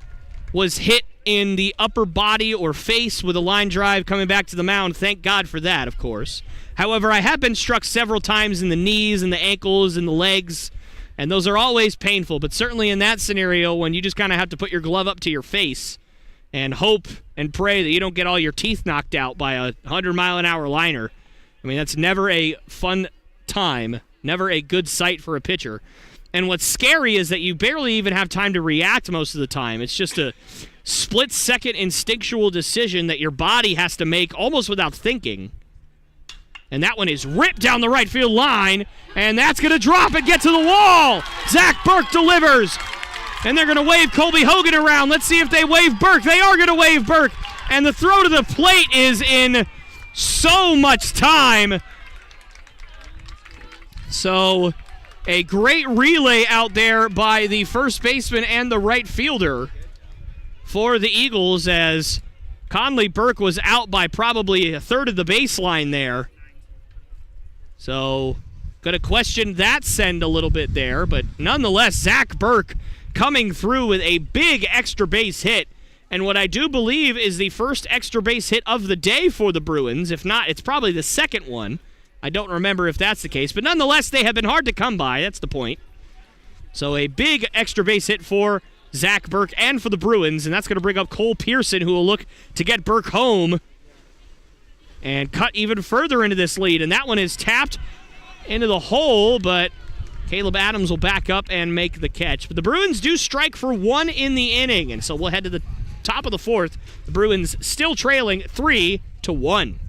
was hit in the upper body or face with a line drive coming back to the mound. Thank God for that, of course. However, I have been struck several times in the knees and the ankles and the legs, and those are always painful. But certainly in that scenario, when you just kind of have to put your glove up to your face and hope and pray that you don't get all your teeth knocked out by a 100-mile-an-hour liner, I mean, that's never a fun time, never a good sight for a pitcher. And what's scary is that you barely even have time to react most of the time. It's just a split-second instinctual decision that your body has to make almost without thinking. And that one is ripped down the right field line, and that's going to drop and get to the wall. Zach Burke delivers, and they're going to wave Colby Hogan around. Let's see if they wave Burke. They are going to wave Burke, and the throw to the plate is in so much time. So a great relay out there by the first baseman and the right fielder for the Eagles, as Conley Burke was out by probably a third of the baseline there. So, going to question that send a little bit there, but nonetheless, Zach Burke coming through with a big extra base hit, and what I do believe is the first extra base hit of the day for the Bruins. If not, it's probably the second one. I don't remember if that's the case, but nonetheless, they have been hard to come by. That's the point. So, a big extra base hit for Zach Burke and for the Bruins, and that's going to bring up Cole Pearson, who will look to get Burke home and cut even further into this lead. And that one is tapped into the hole, but Caleb Adams will back up and make the catch. But the Bruins do strike for 1 in the inning, and so we'll head to the top of the fourth. The Bruins still trailing 3-1.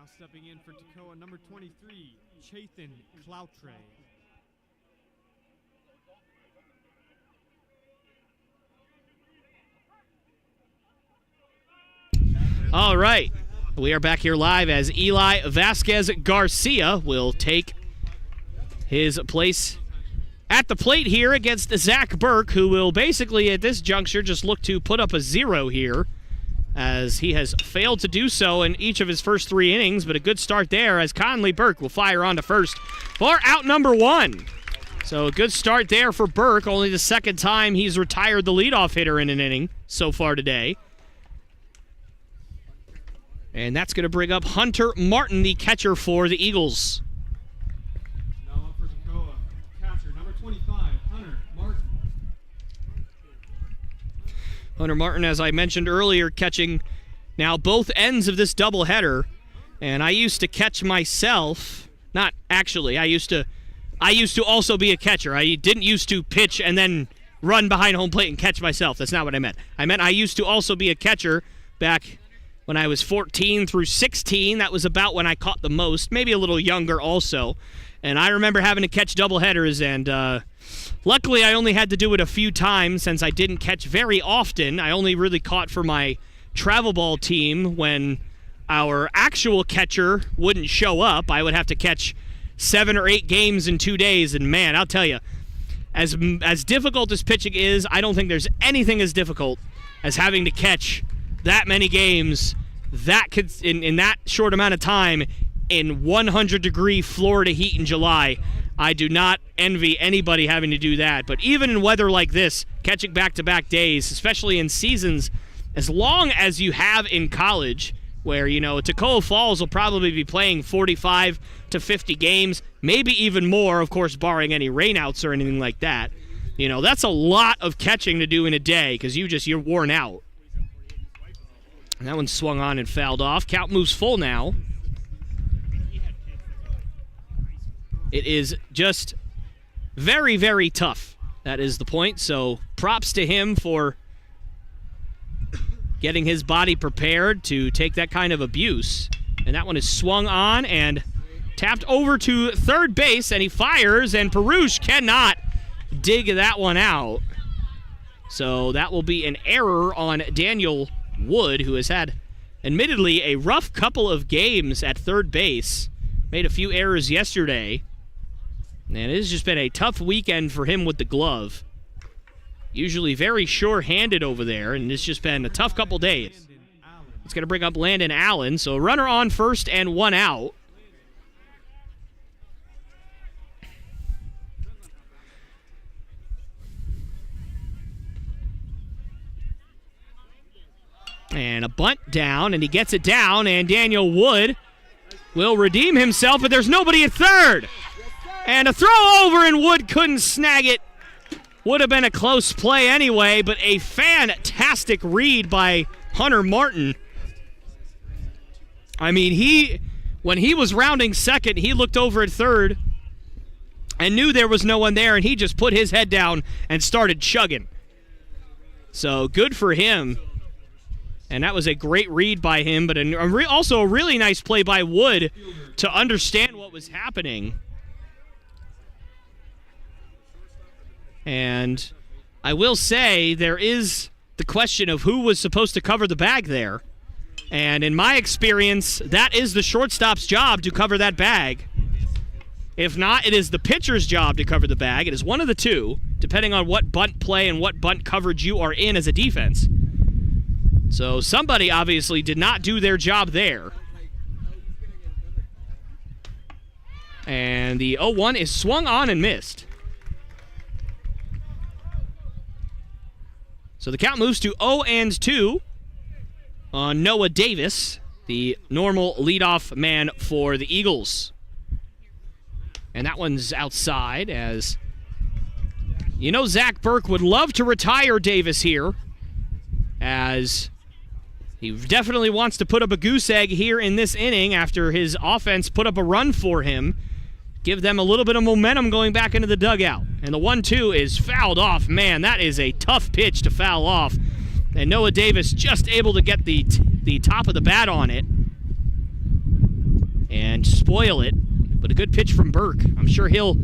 Now stepping in for Toccoa, number 23, Chathan Cloutre. All right. We are back here live as Eli Vasquez Garcia will take his place at the plate here against Zach Burke, who will basically at this juncture just look to put up a 0 here, as he has failed to do so in each of his first 3 innings, but a good start there as Conley Burke will fire on to first for out number 1. So a good start there for Burke, only the second time he's retired the leadoff hitter in an inning so far today. And that's going to bring up Hunter Martin, the catcher for the Eagles. Now up for Toccoa, catcher, number 25, Hunter Martin. Hunter Martin, as I mentioned earlier, catching now both ends of this doubleheader. And I used to catch myself. Not actually. I used to also be a catcher. I didn't used to pitch and then run behind home plate and catch myself. That's not what I meant. I meant I used to also be a catcher back when I was 14 through 16. That was about when I caught the most, maybe a little younger also. And I remember having to catch doubleheaders, and luckily I only had to do it a few times since I didn't catch very often. I only really caught for my travel ball team when our actual catcher wouldn't show up. I would have to catch 7 or 8 games in 2 days, and man, I'll tell you, as difficult as pitching is, I don't think there's anything as difficult as having to catch that many games that could in that short amount of time in 100-degree Florida heat in July. I do not envy anybody having to do that. But even in weather like this, catching back-to-back days, especially in seasons as long as you have in college, where, you know, Toccoa Falls will probably be playing 45 to 50 games, maybe even more, of course, barring any rainouts or anything like that. You know, that's a lot of catching to do in a day because you're worn out. And that one swung on and fouled off. Count moves full now. It is just very, very tough. That is the point. So props to him for getting his body prepared to take that kind of abuse. And that one is swung on and tapped over to third base, and he fires, and Perush cannot dig that one out. So that will be an error on Daniel Wood, who has had, admittedly, a rough couple of games at third base. Made a few errors yesterday. And it has just been a tough weekend for him with the glove. Usually very sure-handed over there, and it's just been a tough couple days. It's going to bring up Landon Allen, so runner on first and 1 out. And a bunt down, and he gets it down, and Daniel Wood will redeem himself, but there's nobody at third. And a throw over, and Wood couldn't snag it. Would have been a close play anyway, but a fantastic read by Hunter Martin. I mean, when he was rounding second, he looked over at third and knew there was no one there, and he just put his head down and started chugging. So good for him. And that was a great read by him, but also a really nice play by Wood to understand what was happening. And I will say there is the question of who was supposed to cover the bag there. And in my experience, that is the shortstop's job to cover that bag. If not, it is the pitcher's job to cover the bag. It is one of the two, depending on what bunt play and what bunt coverage you are in as a defense. So somebody obviously did not do their job there. And the 0-1 is swung on and missed. So the count moves to 0-2 on Noah Davis, the normal leadoff man for the Eagles. And that one's outside, as you know, Zach Burke would love to retire Davis here, as he definitely wants to put up a goose egg here in this inning after his offense put up a run for him. Give them a little bit of momentum going back into the dugout. And the 1-2 is fouled off. Man, that is a tough pitch to foul off. And Noah Davis just able to get the top of the bat on it. and spoil it. But a good pitch from Burke. I'm sure he'll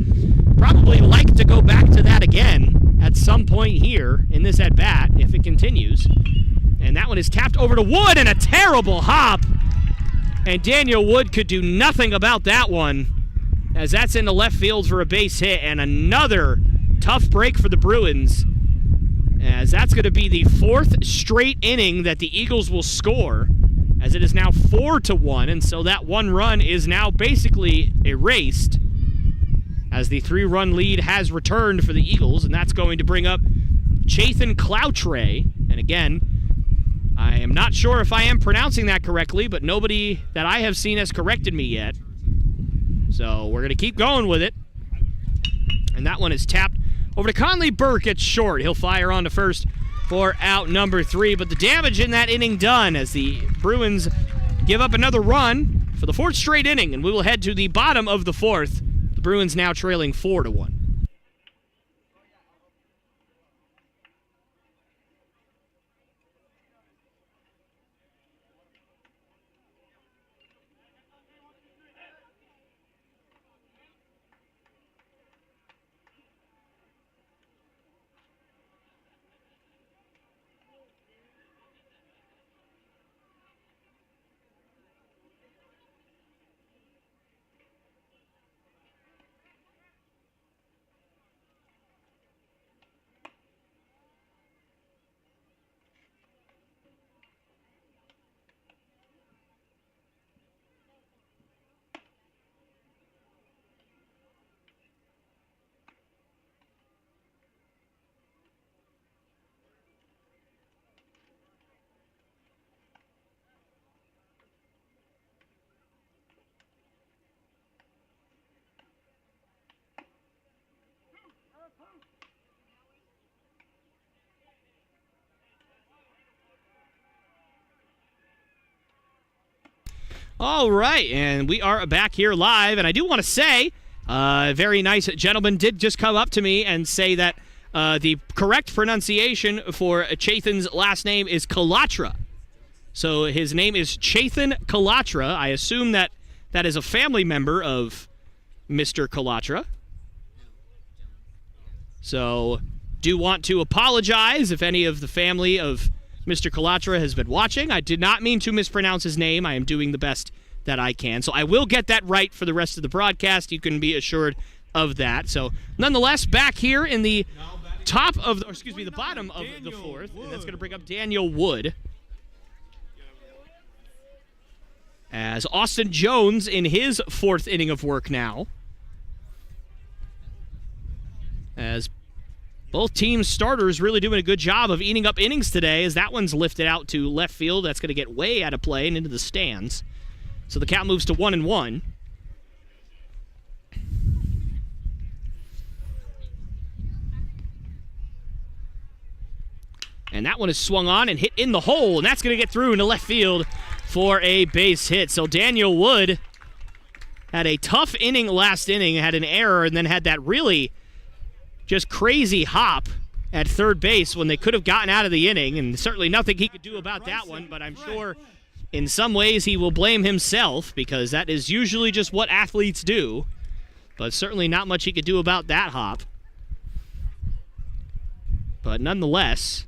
probably like to go back to that again at some point here in this at-bat if it continues. And that one is tapped over to Wood, and a terrible hop. And Daniel Wood could do nothing about that one, as that's into left field for a base hit, and another tough break for the Bruins, as that's going to be the 4th straight inning that the Eagles will score, as it is now 4-1, and so that 1 run is now basically erased, as the 3-run lead has returned for the Eagles, and that's going to bring up Chathan Cloutre. And again, I am not sure if I am pronouncing that correctly, but nobody that I have seen has corrected me yet. So we're going to keep going with it. And that one is tapped over to Conley. Burke at short. He'll fire on to first for out number 3. But the damage in that inning done, as the Bruins give up another run for the 4th straight inning. And we will head to the bottom of the 4th. The Bruins now trailing 4-1. All right, and we are back here live, and I do want to say, a very nice gentleman did just come up to me and say that the correct pronunciation for Chathan's last name is Kalatra. So his name is Chathan Kalatra. I assume that that is a family member of Mr. Kalatra. So do want to apologize if any of the family of Mr. Kalatra has been watching. I did not mean to mispronounce his name. I am doing the best that I can. So I will get that right for the rest of the broadcast. You can be assured of that. So nonetheless, back here in the top of, or excuse me, the bottom of the 4th, and that's going to bring up Daniel Wood, as Austin Jones in his 4th inning of work now, as both teams' starters really doing a good job of eating up innings today, as that one's lifted out to left field. That's going to get way out of play and into the stands. So the count moves to 1-1. And that one is swung on and hit in the hole, and that's going to get through into left field for a base hit. So Daniel Wood had a tough inning last inning, had an error, and then had that really just crazy hop at third base when they could have gotten out of the inning, and certainly nothing he could do about that one, but I'm sure in some ways he will blame himself, because that is usually just what athletes do, but certainly not much he could do about that hop. But nonetheless,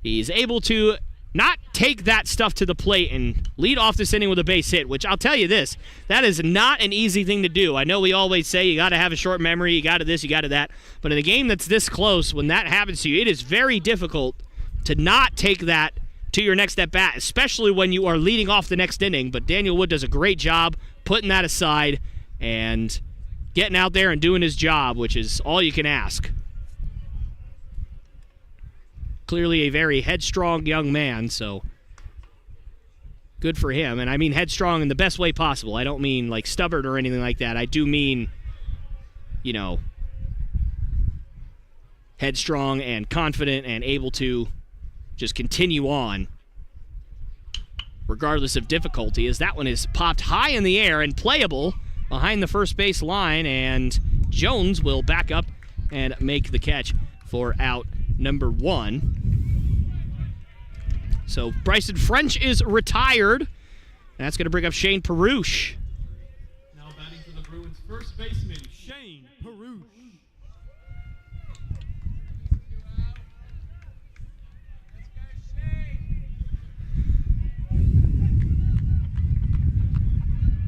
he's able to not take that stuff to the plate and lead off this inning with a base hit, which I'll tell you this, that is not an easy thing to do. I know we always say you got to have a short memory, you got to this, you got to that, but in a game that's this close, when that happens to you, it is very difficult to not take that to your next at-bat, especially when you are leading off the next inning. But Daniel Wood does a great job putting that aside and getting out there and doing his job, which is all you can ask. Clearly a very headstrong young man, so good for him. And I mean headstrong in the best way possible. I don't mean like stubborn or anything like that. I do mean, you know, headstrong and confident and able to just continue on regardless of difficulty, as that one is popped high in the air and playable behind the first base line, and Jones will back up and make the catch for out number 1. So Bryson French is retired. That's going to bring up Shane Peruche First baseman, Shane Perush.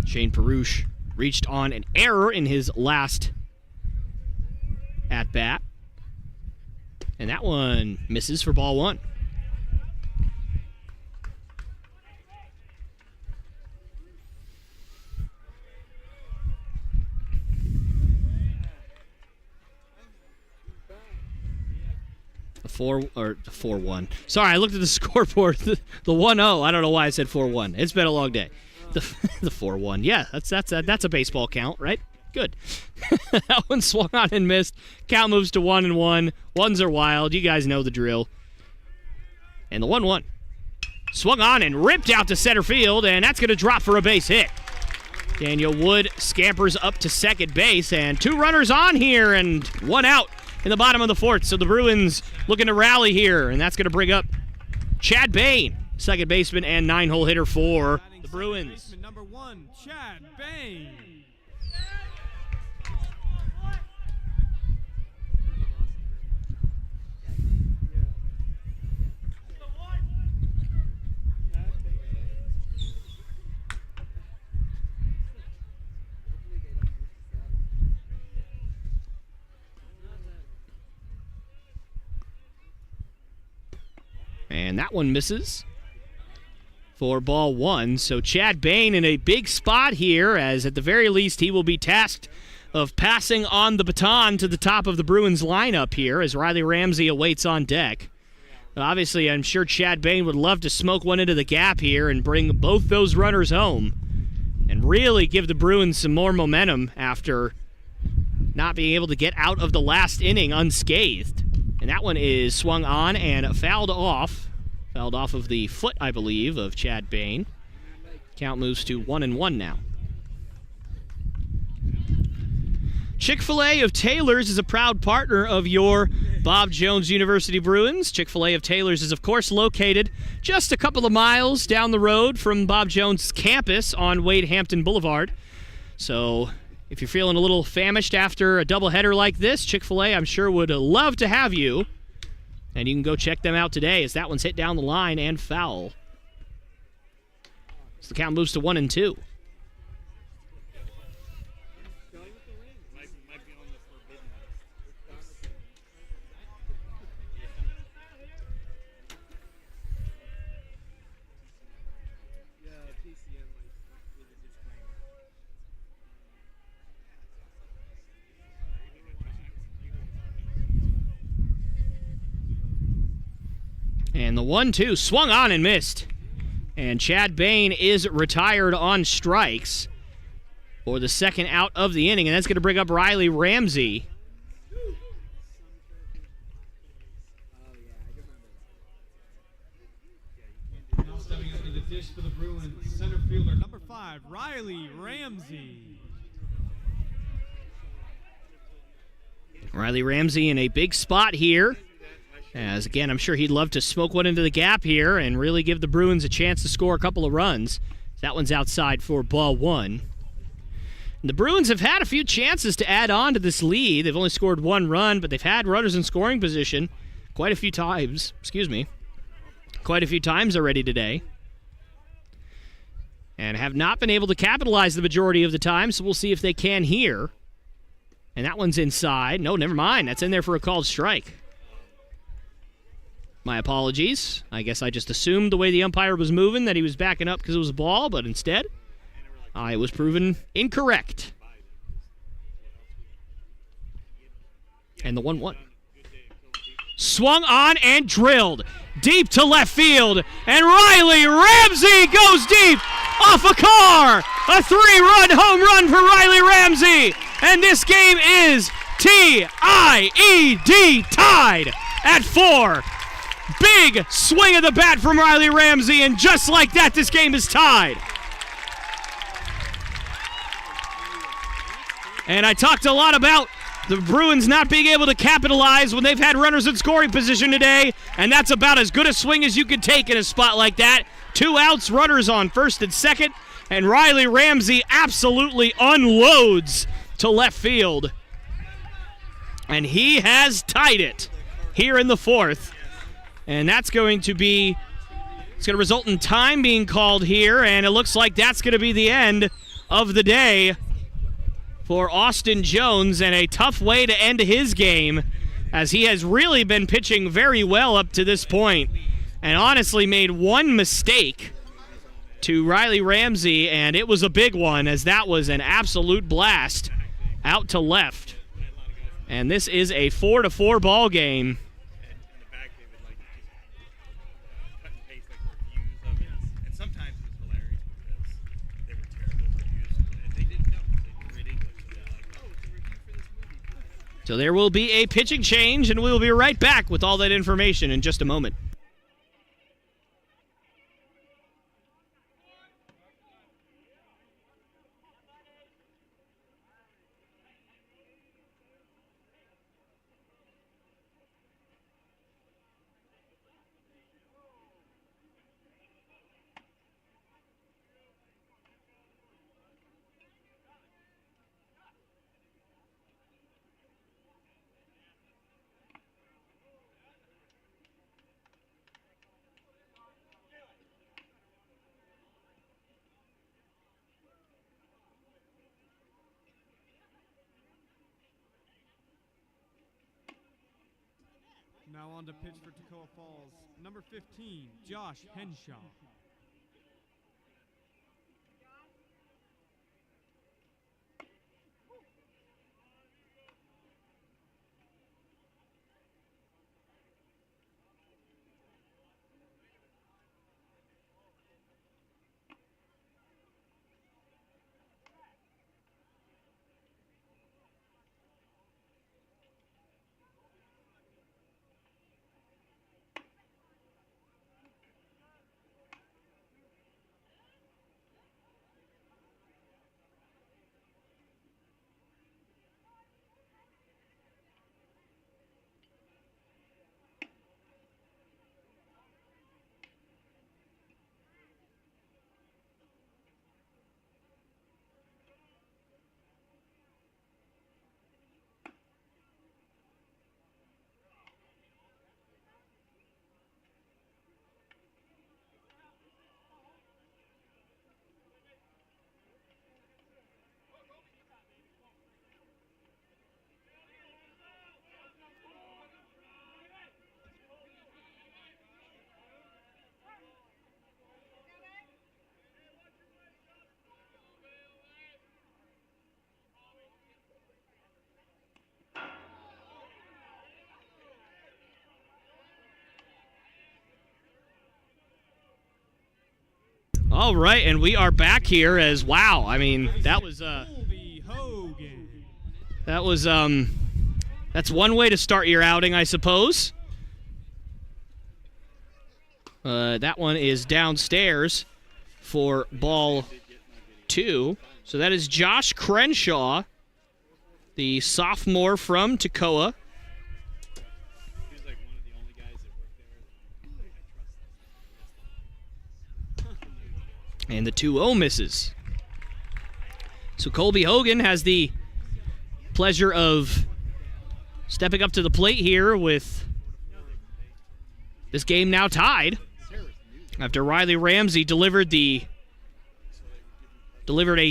Shane Perush reached on an error in his last at-bat. And that one misses for ball one. The 4-1. Sorry, I looked at the scoreboard. The 1-0. I don't know why I said 4-1. It's been a long day. The 4-1. Yeah, that's a baseball count, right? Good. That one swung on and missed. Count moves to 1-1. Ones are wild. You guys know the drill. And the 1-1. Swung on and ripped out to center field, and that's going to drop for a base hit. Daniel Wood scampers up to second base, and 2 runners on here, and 1 out in the bottom of the 4th. So the Bruins looking to rally here, and that's going to bring up Chad Bain, second baseman and 9-hole hitter for the Bruins. Number 1, Chad Bain. And that one misses for ball 1. So Chad Bain in a big spot here, as at the very least he will be tasked of passing on the baton to the top of the Bruins lineup here as Riley Ramsey awaits on deck. But obviously, I'm sure Chad Bain would love to smoke one into the gap here and bring both those runners home and really give the Bruins some more momentum after not being able to get out of the last inning unscathed. And that one is swung on and fouled off. Fouled off of the foot, I believe, of Chad Bain. Count moves to 1-1 now. Chick-fil-A of Taylor's is a proud partner of your Bob Jones University Bruins. Chick-fil-A of Taylor's is, of course, located just a couple of miles down the road from Bob Jones' campus on Wade Hampton Boulevard. So if you're feeling a little famished after a doubleheader like this, Chick-fil-A, I'm sure, would love to have you. And you can go check them out today as that one's hit down the line and foul. So the count moves to 1-2. And the 1-2 swung on and missed. And Chad Bain is retired on strikes for the second out of the inning. And that's going to bring up Riley Ramsey. Now stepping up to the dish for the Bruins, center fielder, number 5, Riley Ramsey. Riley Ramsey in a big spot here. As, again, I'm sure he'd love to smoke one into the gap here and really give the Bruins a chance to score a couple of runs. That one's outside for ball 1. And the Bruins have had a few chances to add on to this lead. They've only scored 1 run, but they've had runners in scoring position quite a few times. Quite a few times already today. And have not been able to capitalize the majority of the time, so we'll see if they can here. And that one's inside. No, never mind. That's in there for a called strike. My apologies. I guess I just assumed the way the umpire was moving that he was backing up because it was a ball, but instead, I was proven incorrect. And the 1-1. Swung on and drilled deep to left field, and Riley Ramsey goes deep off a car. A 3-run home run for Riley Ramsey, and this game is tied at 4. Big swing of the bat from Riley Ramsey, and just like that, this game is tied. And I talked a lot about the Bruins not being able to capitalize when they've had runners in scoring position today, and that's about as good a swing as you could take in a spot like that. 2 outs, runners on first and second, and Riley Ramsey absolutely unloads to left field. And he has tied it here in the fourth. And that's going to be, it's going to result in time being called here, and it looks like that's going to be the end of the day for Austin Jones, and a tough way to end his game, as he has really been pitching very well up to this point, and honestly made one mistake to Riley Ramsey, and it was a big one, as that was an absolute blast out to left. And this is a 4-4 ball game. So there will be a pitching change, and we will be right back with all that information in just a moment. Now on to pitch for Toccoa Falls, number 15, Josh Henshaw. All right, and we are back here as, wow, I mean, that was that's one way to start your outing, I suppose. That one is downstairs for ball 2. So that is Josh Crenshaw, the sophomore from Toccoa. And the 2-0 misses. So Colby Hogan has the pleasure of stepping up to the plate here with this game now tied, after Riley Ramsey delivered a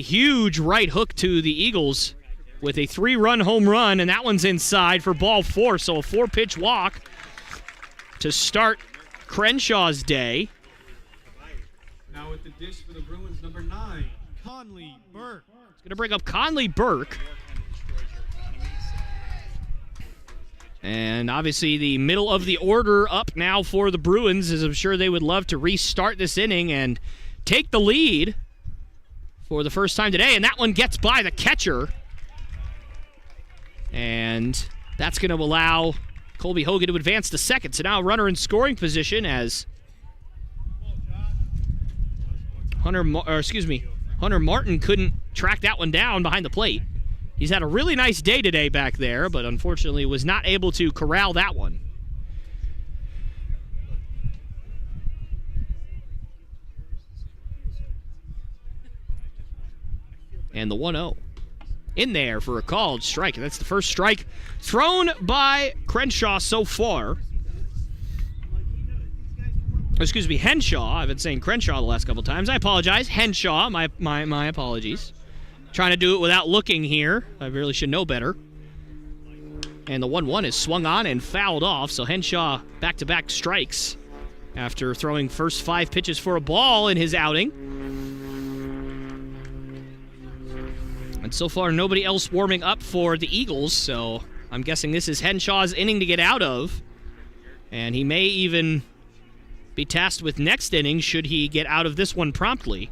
huge right hook to the Eagles with a 3-run home run, and that one's inside for ball 4. So a 4-pitch walk to start Crenshaw's day. Now with the dish for the Bruins, number 9, Conley Burke. It's going to bring up Conley Burke. And obviously the middle of the order up now for the Bruins, as I'm sure they would love to restart this inning and take the lead for the first time today. And that one gets by the catcher. And that's going to allow Colby Hogan to advance to second. So now a runner in scoring position as Hunter Martin couldn't track that one down behind the plate. He's had a really nice day today back there, but unfortunately was not able to corral that one. And the 1-0. in there for a called strike. And that's the first strike thrown by Crenshaw so far. Excuse me, Henshaw. I've been saying Crenshaw the last couple times. I apologize. Henshaw, my apologies. Trying to do it without looking here. I really should know better. And the 1-1 is swung on and fouled off, so Henshaw back-to-back strikes after throwing first 5 pitches for a ball in his outing. And so far, nobody else warming up for the Eagles, so I'm guessing this is Henshaw's inning to get out of. And he may even be tasked with next inning should he get out of this one promptly.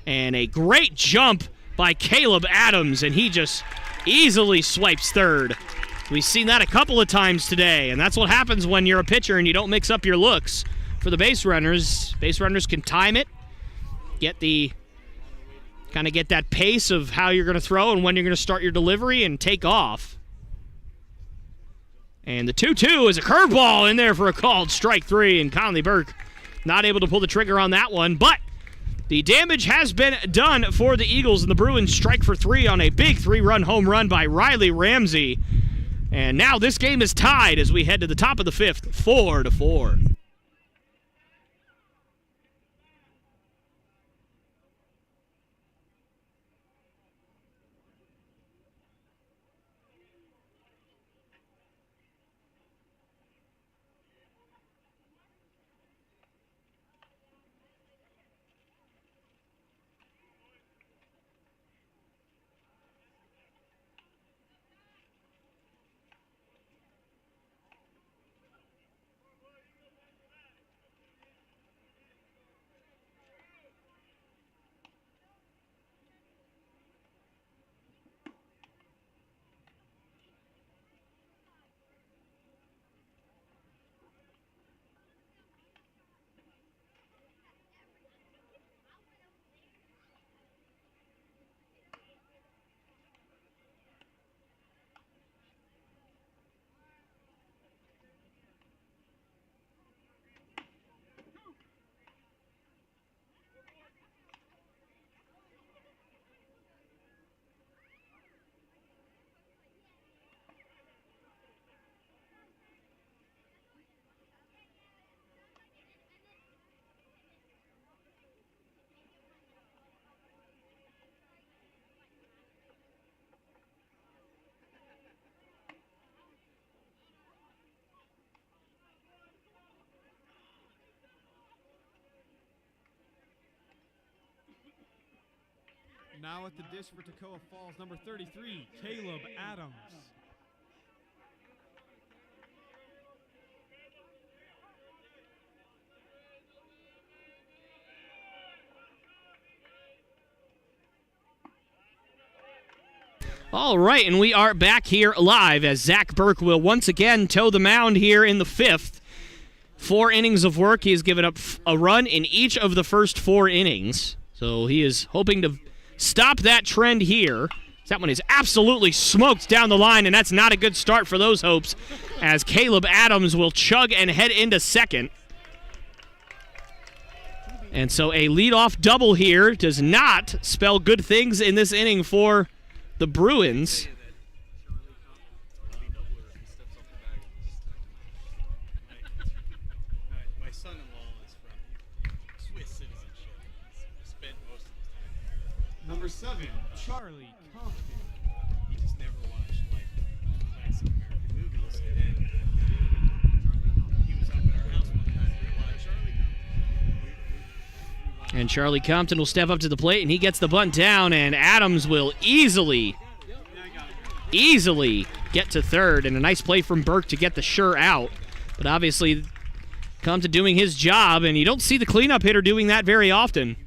And a great jump by Caleb Adams, and he just easily swipes third. We've seen that a couple of times today, and that's what happens when you're a pitcher and you don't mix up your looks. For the base runners can time it, get that pace of how you're going to throw and when you're going to start your delivery and take off. And the 2-2 is a curveball in there for a called strike 3, and Conley Burke not able to pull the trigger on that one, but the damage has been done for the Eagles, and the Bruins strike for 3 on a big 3-run home run by Riley Ramsey. And now this game is tied as we head to the top of the 5th, 4-4. Now at the dish for Toccoa Falls, number 33, Caleb Adams. All right, and we are back here live as Zach Burke will once again toe the mound here in the 5th. 4 innings of work. He has given up a run in each of the first 4 innings. So he is hoping to stop that trend here. That one is absolutely smoked down the line, and that's not a good start for those hopes as Caleb Adams will chug and head into second. And so a leadoff double here does not spell good things in this inning for the Bruins. My son-in-law is from Swiss citizenship. Spent most of his time there. Number 7, Charlie Compton. He just never watched like classic American movies, and he was up at our house one time and we watched Charlie Compton. And Charlie Compton will step up to the plate, and he gets the bunt down, and Adams will easily get to third, and a nice play from Burke to get the sure out. But obviously, Compton doing his job, and you don't see the cleanup hitter doing that very often.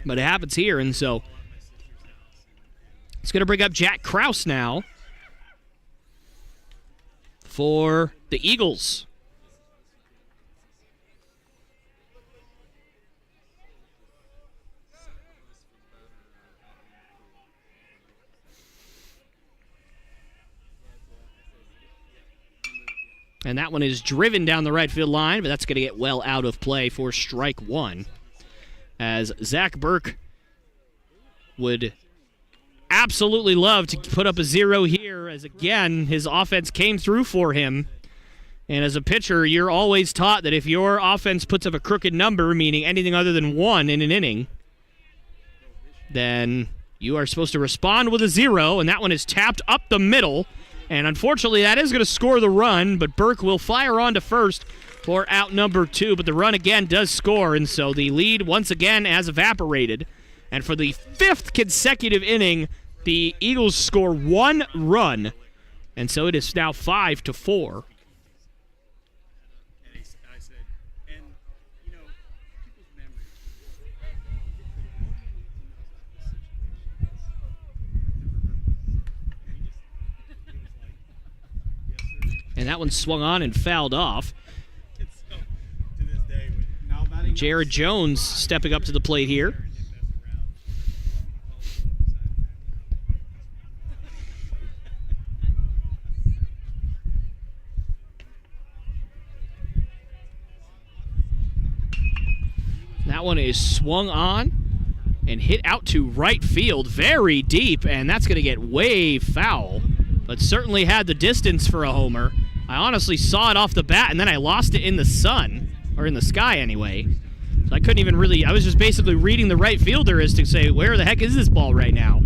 But it happens here, and so it's going to bring up Jack Krause now for the Eagles. And that one is driven down the right field line, but that's going to get well out of play for strike 1. As Zach Burke would absolutely love to put up a 0 here, as again, his offense came through for him. And as a pitcher, you're always taught that if your offense puts up a crooked number, meaning anything other than 1 in an inning, then you are supposed to respond with a 0, and that one is tapped up the middle. And unfortunately, that is going to score the run, but Burke will fire on to first for out number 2. But the run again does score, and so the lead once again has evaporated. And for the 5th consecutive inning, the Eagles score 1 run, and so it is now 5-4. I said, and you know, people's memories. And that one swung on and fouled off. It's still, to this day, when Now batting Jared Jones stepping up to the plate here. That one is swung on and hit out to right field, very deep, and that's going to get way foul, but certainly had the distance for a homer. I honestly saw it off the bat, and then I lost it in the sun, or in the sky anyway. So I couldn't even really, I was just basically reading the right fielder as to say, where the heck is this ball right now?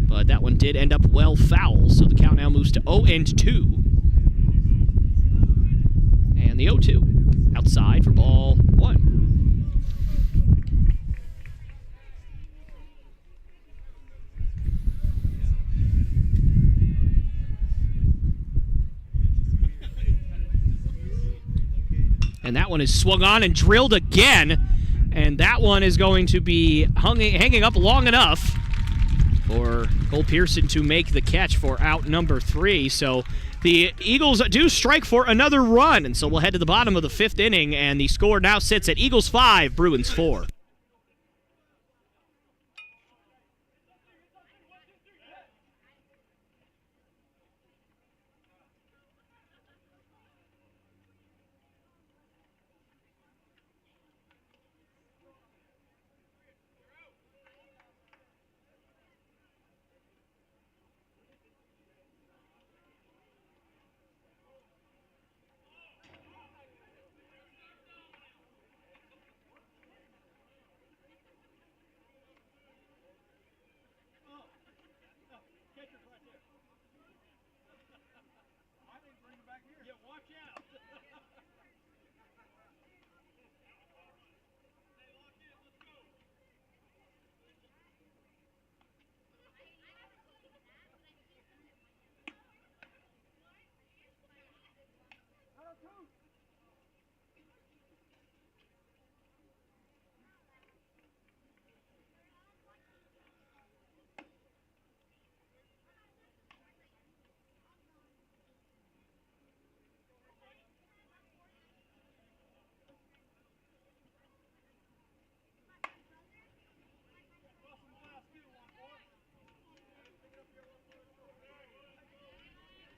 But that one did end up well foul, so the count now moves to 0-2. And the 0-2. Outside for ball 1. And that one is swung on and drilled again. And that one is going to be hanging up long enough for Cole Pearson to make the catch for out number 3. So the Eagles do strike for another run, and so we'll head to the bottom of the 5th inning, and the score now sits at Eagles 5, Bruins 4.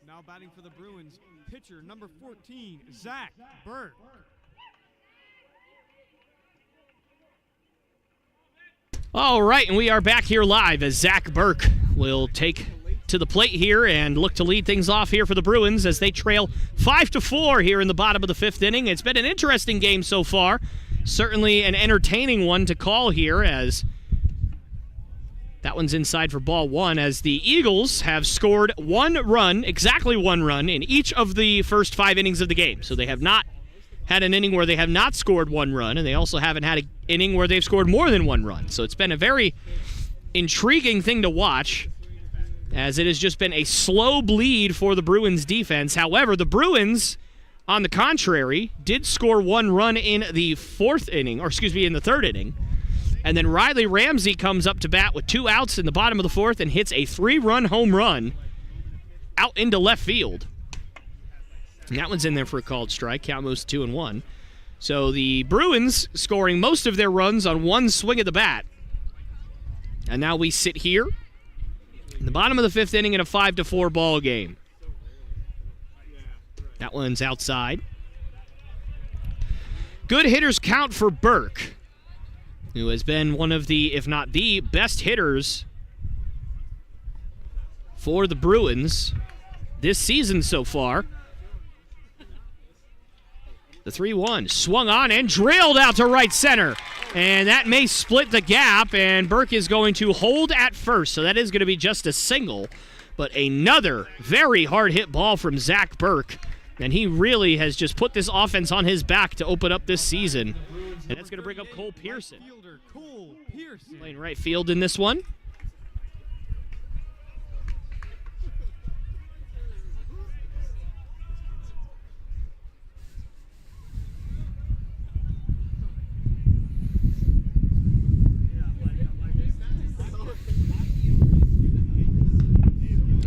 Now batting for the Bruins, pitcher number 14, Zach Burke. All right, and we are back here live as Zach Burke will take to the plate here and look to lead things off here for the Bruins as they trail 5-4 here in the bottom of the 5th inning. It's been an interesting game so far. Certainly an entertaining one to call here, as that one's inside for ball 1, as the Eagles have scored 1 run, exactly 1 run, in each of the first 5 innings of the game. So they have not had an inning where they have not scored 1 run, and they also haven't had an inning where they've scored more than 1 run. So it's been a very intriguing thing to watch, as it has just been a slow bleed for the Bruins defense. However, the Bruins, on the contrary, did score 1 run in the 4th inning, or excuse me, in the 3rd inning. And then Riley Ramsey comes up to bat with 2 outs in the bottom of the 4th and hits a 3-run home run out into left field. And that one's in there for a called strike. Count moves 2-1. So the Bruins scoring most of their runs on 1 swing of the bat. And now we sit here in the bottom of the 5th inning in a 5-4 ball game. That one's outside. Good hitters count for Burke. who has been one of the, if not the best hitters for the Bruins this season so far. The 3-1 swung on and drilled out to right center. And that may split the gap, and Burke is going to hold at first, so that is going to be just a single. But another very hard-hit ball from Zach Burke, and he really has just put this offense on his back to open up this season. And that's going to bring up Cole Pearson. Playing right field in this one.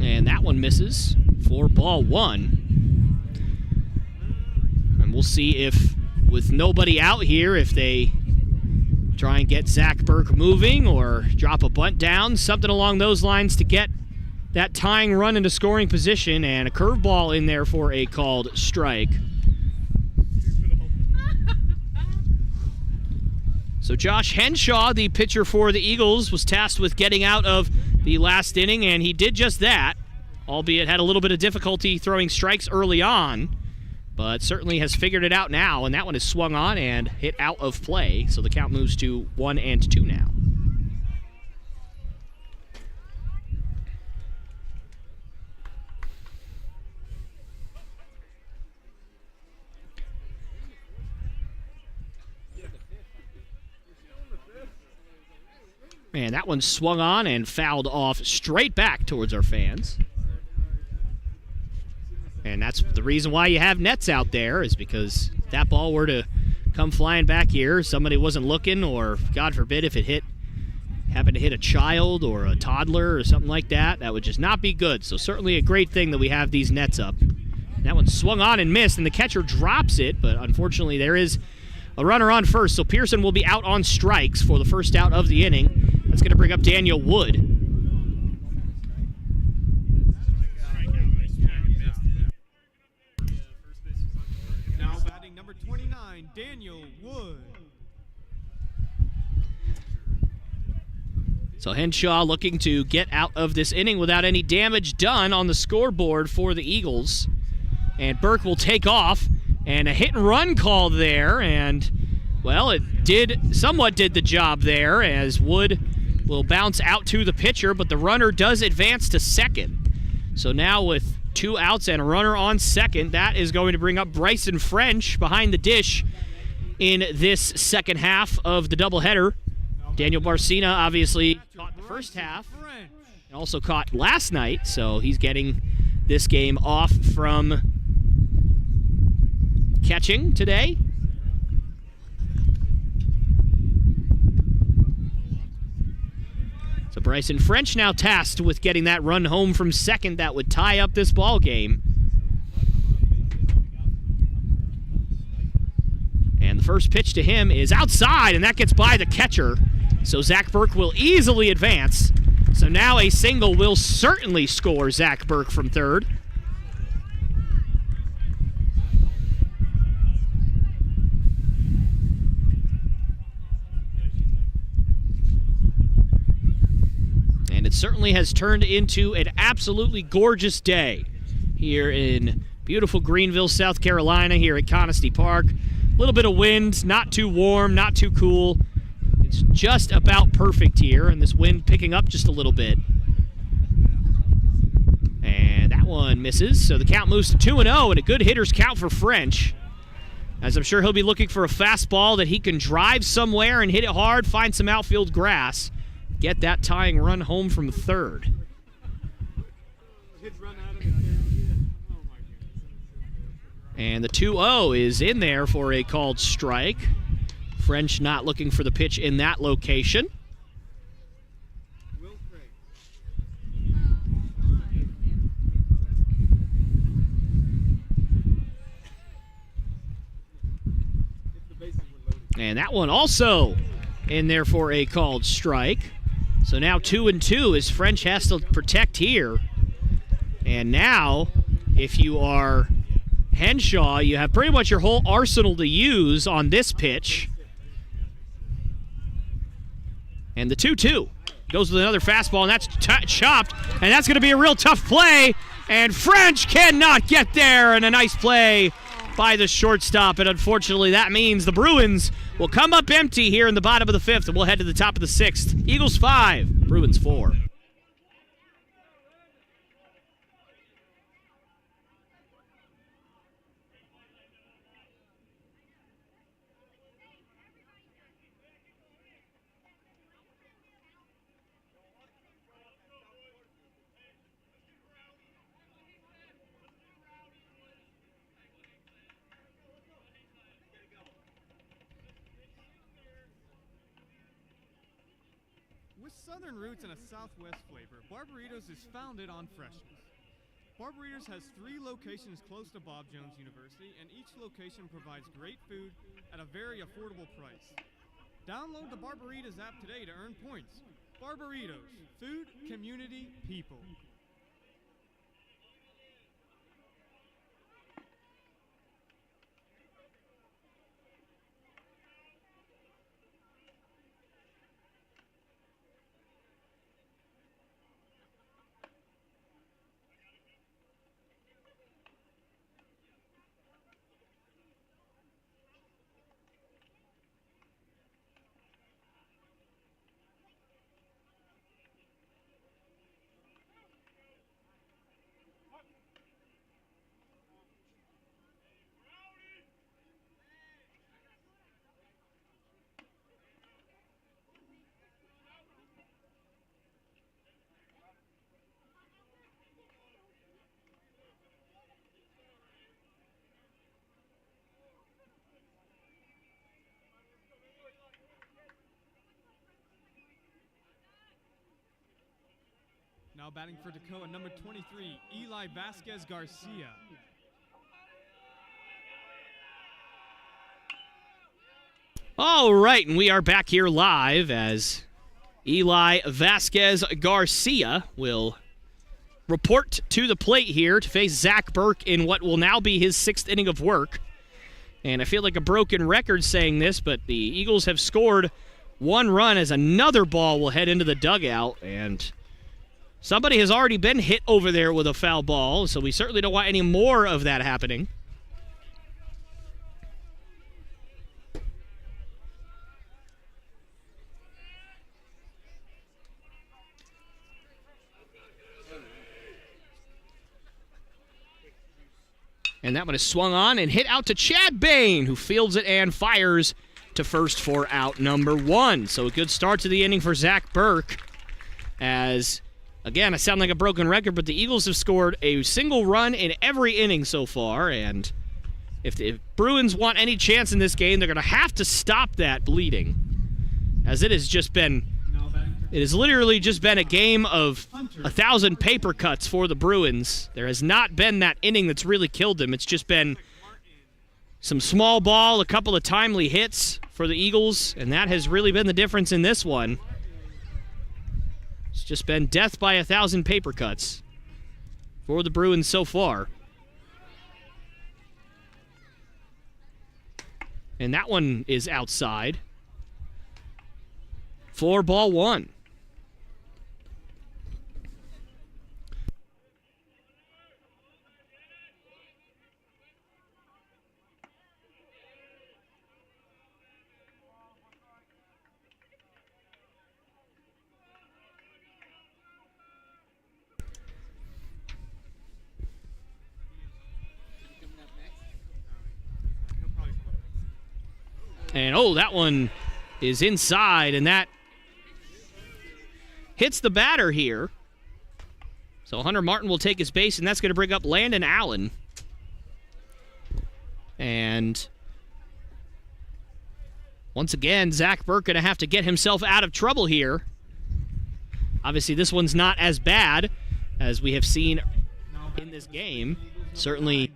And that one misses for ball one. And we'll see if, with nobody out here, if they try and get Zach Burke moving or drop a bunt down, something along those lines to get that tying run into scoring position, and a curveball in there for a called strike. So Josh Henshaw, the pitcher for the Eagles, was tasked with getting out of the last inning, and he did just that, albeit had a little bit of difficulty throwing strikes early on, but certainly has figured it out now, and that one is swung on and hit out of play, so the count moves to 1-2 now. And that one swung on and fouled off straight back towards our fans. And that's the reason why you have nets out there, is because if that ball were to come flying back here, somebody wasn't looking, or God forbid if it happened to hit a child or a toddler or something like that, that would just not be good. So certainly a great thing that we have these nets up. That one swung on and missed, and the catcher drops it, but unfortunately there is a runner on first, so Pearson will be out on strikes for the first out of the inning. That's going to bring up Daniel Wood. Now batting number 29, Daniel Wood. So Henshaw looking to get out of this inning without any damage done on the scoreboard for the Eagles. And Burke will take off, and a hit-and-run call there, and, well, it somewhat did the job there, as Wood will bounce out to the pitcher, but the runner does advance to second. So now with 2 outs and a runner on second, that is going to bring up Bryson French behind the dish in this second half of the doubleheader. Daniel Barcina obviously caught the first half and also caught last night, so he's getting this game off from catching today. So Bryson French now tasked with getting that run home from second that would tie up this ball game. And the first pitch to him is outside, and that gets by the catcher. So Zach Burke will easily advance. So now a single will certainly score Zach Burke from third. And it certainly has turned into an absolutely gorgeous day here in beautiful Greenville, South Carolina, here at Conestee Park. A little bit of wind, not too warm, not too cool. It's just about perfect here, and this wind picking up just a little bit. And that one misses, so the count moves to 2-0, and a good hitter's count for French, as I'm sure he'll be looking for a fastball that he can drive somewhere and hit it hard, find some outfield grass, get that tying run home from third. And the 2-0 is in there for a called strike. French not looking for the pitch in that location. And that one also in there for a called strike. So now 2-2 as French has to protect here. And now, if you are Henshaw, you have pretty much your whole arsenal to use on this pitch. And the 2-2 goes with another fastball, and that's chopped, and that's going to be a real tough play. And French cannot get there, and a nice play by the shortstop. And unfortunately, that means the Bruins will come up empty here in the bottom of the 5th, and we'll head to the top of the 6th. Eagles 5, Bruins 4. With southern roots and a southwest flavor, Barbaritos is founded on freshness. Barbaritos has 3 locations close to Bob Jones University, and each location provides great food at a very affordable price. Download the Barbaritos app today to earn points. Barbaritos, food, community, people. Now batting for Toccoa, number 23, Eli Vasquez Garcia. All right, and we are back here live as Eli Vasquez Garcia will report to the plate here to face Zach Burke in what will now be his 6th inning of work. And I feel like a broken record saying this, but the Eagles have scored 1 run as another ball will head into the dugout, and somebody has already been hit over there with a foul ball, so we certainly don't want any more of that happening. And that one is swung on and hit out to Chad Bain, who fields it and fires to first for out number 1. So a good start to the inning for Zach Burke as, again, I sound like a broken record, but the Eagles have scored a single run in every inning so far, and if the Bruins want any chance in this game, they're going to have to stop that bleeding, as it has literally just been a game of 1,000 paper cuts for the Bruins. There has not been that inning that's really killed them. It's just been some small ball, a couple of timely hits for the Eagles, and that has really been the difference in this one. It's just been death by 1,000 paper cuts for the Bruins so far. And that one is outside. 4-1. And, oh, that one is inside, and that hits the batter here. So Hunter Martin will take his base, and that's going to bring up Landon Allen. And once again, Zach Burke going to have to get himself out of trouble here. Obviously, this one's not as bad as we have seen in this game. Certainly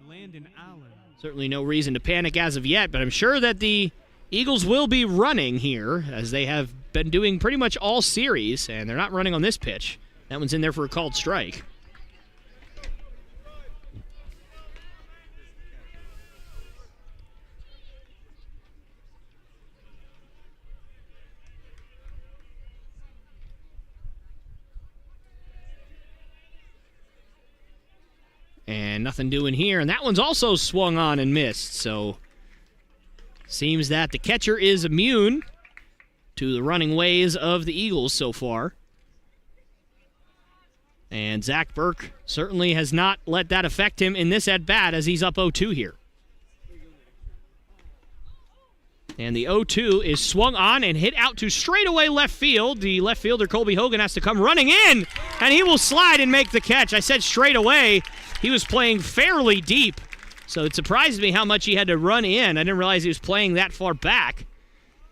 no reason to panic as of yet, but I'm sure that the Eagles will be running here, as they have been doing pretty much all series, and they're not running on this pitch. That one's in there for a called strike. And nothing doing here. And that one's also swung on and missed. So seems that the catcher is immune to the running ways of the Eagles so far. And Zach Burke certainly has not let that affect him in this at-bat as he's up 0-2 here. And the 0-2 is swung on and hit out to straightaway left field. The left fielder, Colby Hogan, has to come running in, and he will slide and make the catch. I said straightaway. He was playing fairly deep, so it surprised me how much he had to run in. I didn't realize he was playing that far back.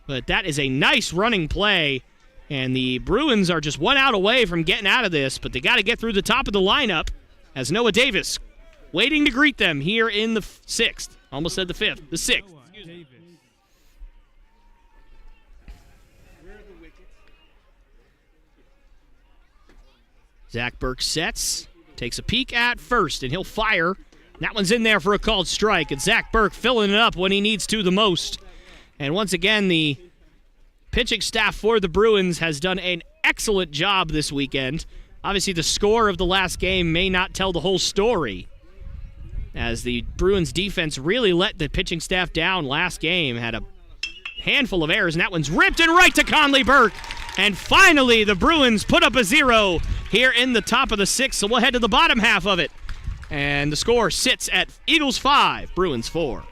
But that is a nice running play, and the Bruins are just 1 out away from getting out of this, but they got to get through the top of the lineup as Noah Davis waiting to greet them here in the 6th. Almost said the 5th, the 6th. Zach Burke sets, takes a peek at first, and he'll fire. That one's in there for a called strike, and Zach Burke filling it up when he needs to the most. And once again, the pitching staff for the Bruins has done an excellent job this weekend. Obviously, the score of the last game may not tell the whole story, as the Bruins defense really let the pitching staff down last game, had a handful of errors, and that one's ripped and right to Conley Burke. And finally, the Bruins put up a 0 here in the top of the 6th, so we'll head to the bottom half of it. And the score sits at Eagles 5, Bruins 4.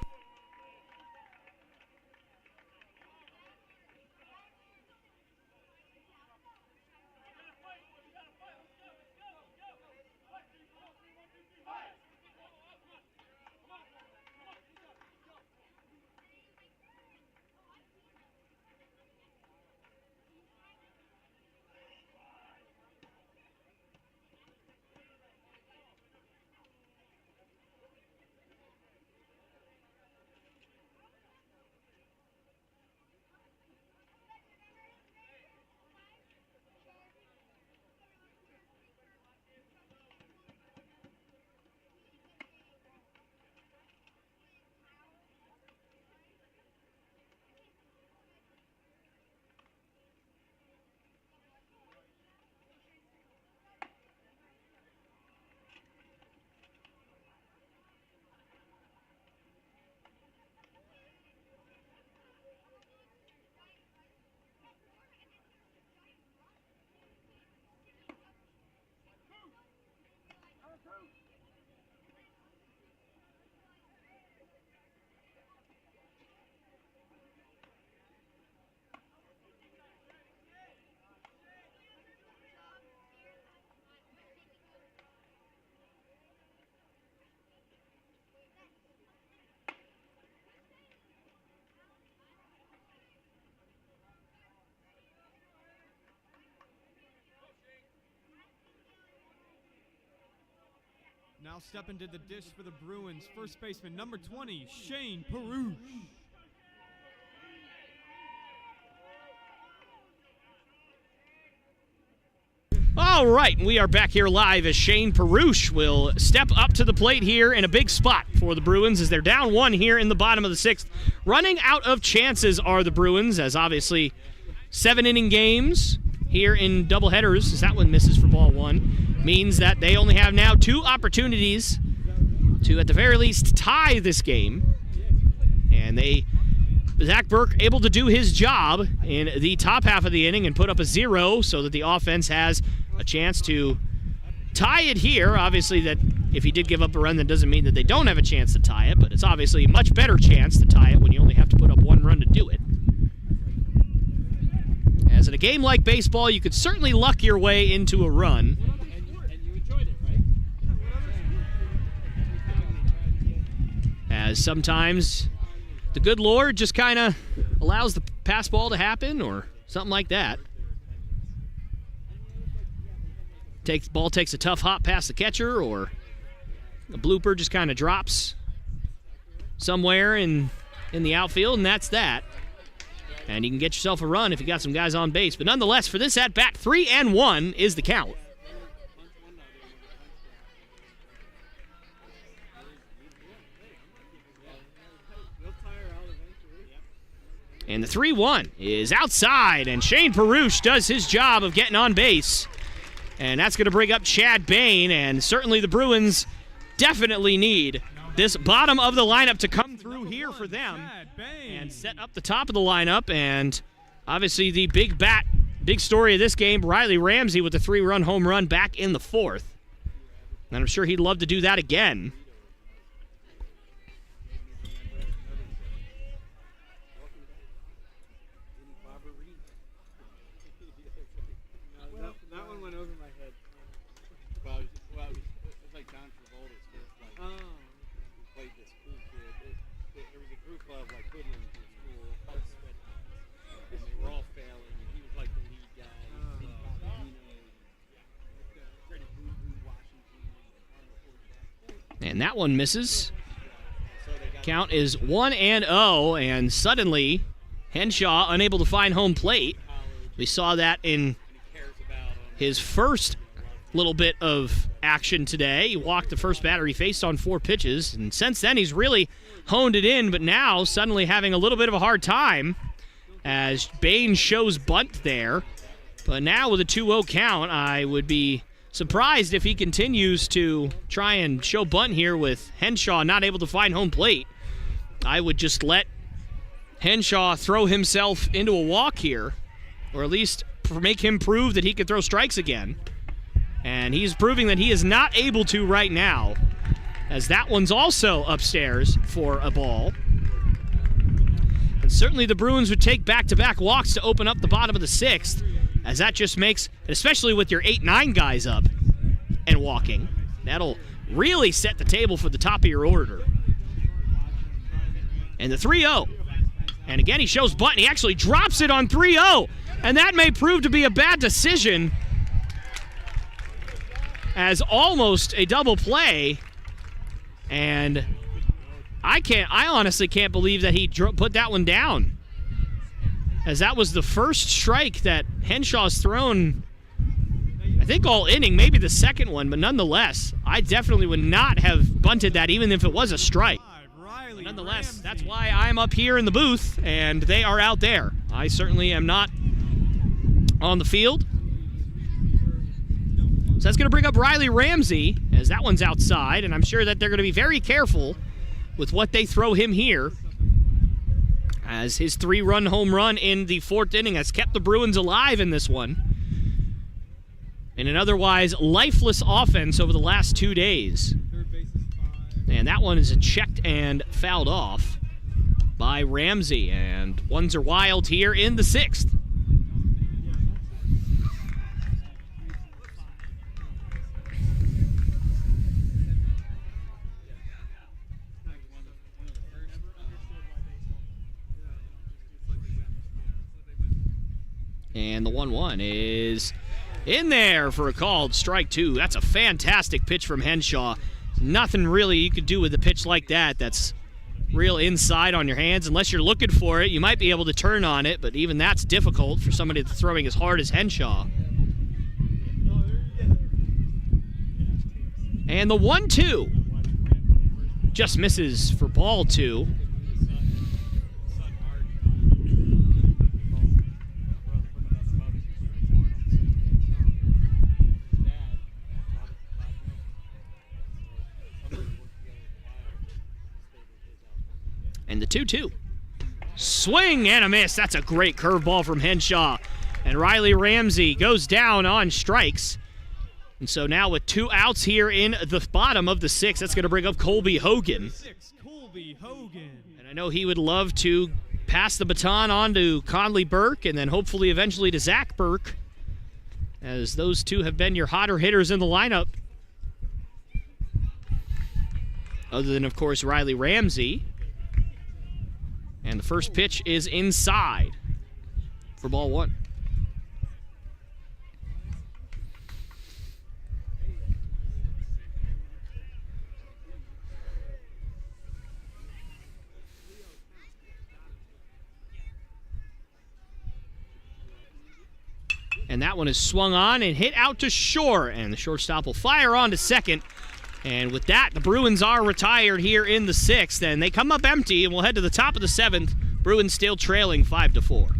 Now stepping to the dish for the Bruins, first baseman number 20, Shane Perouche. All right, we are back here live as Shane Perouche will step up to the plate here in a big spot for the Bruins as they're down 1 here in the bottom of the 6th. Running out of chances are the Bruins, as obviously 7-inning games here in doubleheaders, as that one misses for ball 1, means that they only have now 2 opportunities to, at the very least, tie this game. And Zach Burke able to do his job in the top half of the inning and put up a 0 so that the offense has a chance to tie it here. Obviously, that if he did give up a run, that doesn't mean that they don't have a chance to tie it, but it's obviously a much better chance to tie it when you only have to put up 1 run to do it. As in a game like baseball, you could certainly luck your way into a run. And you enjoyed it, right? As sometimes the good Lord just kind of allows the pass ball to happen or something like that. Ball takes a tough hop past the catcher, or a blooper just kind of drops somewhere in the outfield, and that's that. And you can get yourself a run if you got some guys on base. But nonetheless, for this at-bat, 3-1 is the count. And the 3-1 is outside, and Shane Perouche does his job of getting on base. And that's going to bring up Chad Bain, and certainly the Bruins definitely need this bottom of the lineup to come through here for them and set up the top of the lineup. And obviously the big story of this game, Riley Ramsey with a 3-run home run back in the 4th. And I'm sure he'd love to do that again. That one went over my head. Well, it was like John Travolta's first, like, he played this cool kid. There was a group of, like, hoodlums in school, and they were all failing, and he was, like, the lead guy. And that one misses. Count is 1-0, and suddenly Henshaw unable to find home plate. We saw that in his first little bit of action today. He walked the first batter he faced on 4 pitches, and since then he's really honed it in, but now suddenly having a little bit of a hard time as Baines shows bunt there. But now with a 2-0 count, I would be surprised if he continues to try and show bunt here with Henshaw not able to find home plate. I would just let Henshaw throw himself into a walk here, or at least make him prove that he can throw strikes again. And he's proving that he is not able to right now, as that one's also upstairs for a ball. And certainly the Bruins would take back-to-back walks to open up the bottom of the 6th, as that just makes, especially with your 8-9 guys up and walking, that'll really set the table for the top of your order. And the 3-0. And again, he shows bunt, and he actually drops it on 3-0. And that may prove to be a bad decision, as almost a double play. And I honestly can't believe that he put that one down, as that was the first strike that Henshaw's thrown, I think, all inning, maybe the second one, but nonetheless, I definitely would not have bunted that even if it was a strike. But nonetheless, that's why I'm up here in the booth and they are out there. I certainly am not on the field. So that's going to bring up Riley Ramsey, as that one's outside, and I'm sure that they're going to be very careful with what they throw him here, as his 3-run home run in the 4th inning has kept the Bruins alive in this one, in an otherwise lifeless offense over the last 2 days. And that one is checked and fouled off by Ramsey, and ones are wild here in the 6th. And the 1-1 is in there for a called strike 2. That's a fantastic pitch from Henshaw. Nothing really you could do with a pitch like that that's real inside on your hands. Unless you're looking for it, you might be able to turn on it, but even that's difficult for somebody that's throwing as hard as Henshaw. And the 1-2 just misses for ball 2. And the 2-2. Swing and a miss. That's a great curveball from Henshaw. And Riley Ramsey goes down on strikes. And so now with 2 outs here in the bottom of the 6th, that's going to bring up Colby Hogan. And I know he would love to pass the baton on to Conley Burke and then hopefully eventually to Zach Burke, as those two have been your hotter hitters in the lineup. Other than, of course, Riley Ramsey. And the first pitch is inside for ball 1. And that one is swung on and hit out to short. And the shortstop will fire on to second. And with that, the Bruins are retired here in the 6th. And they come up empty, and we'll head to the top of the 7th. Bruins still trailing 5-4.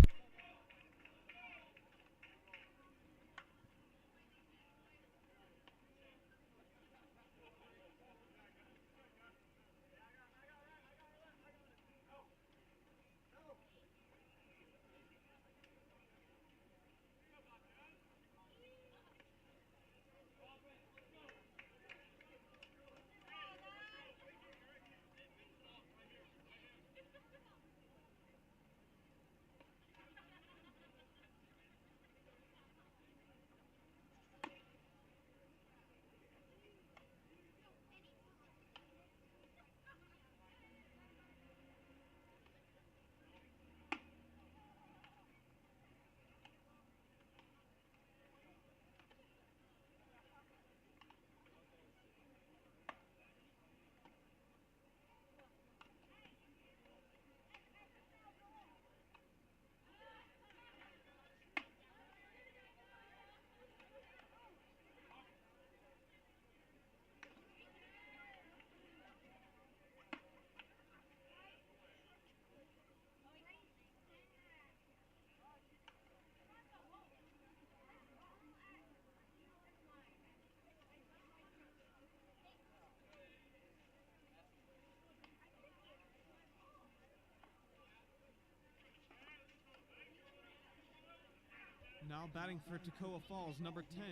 Now batting for Toccoa Falls, number 10,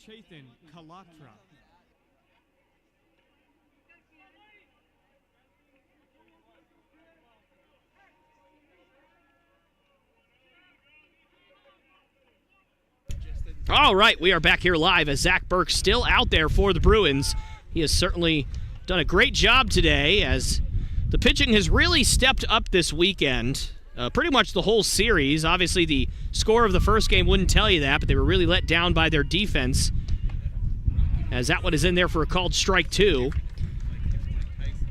Chathan Kalatra. All right, we are back here live as Zach Burke still out there for the Bruins. He has certainly done a great job today as the pitching has really stepped up this weekend. Pretty much the whole series. Obviously, the score of the first game wouldn't tell you that, but they were really let down by their defense, as that one is in there for a called strike 2.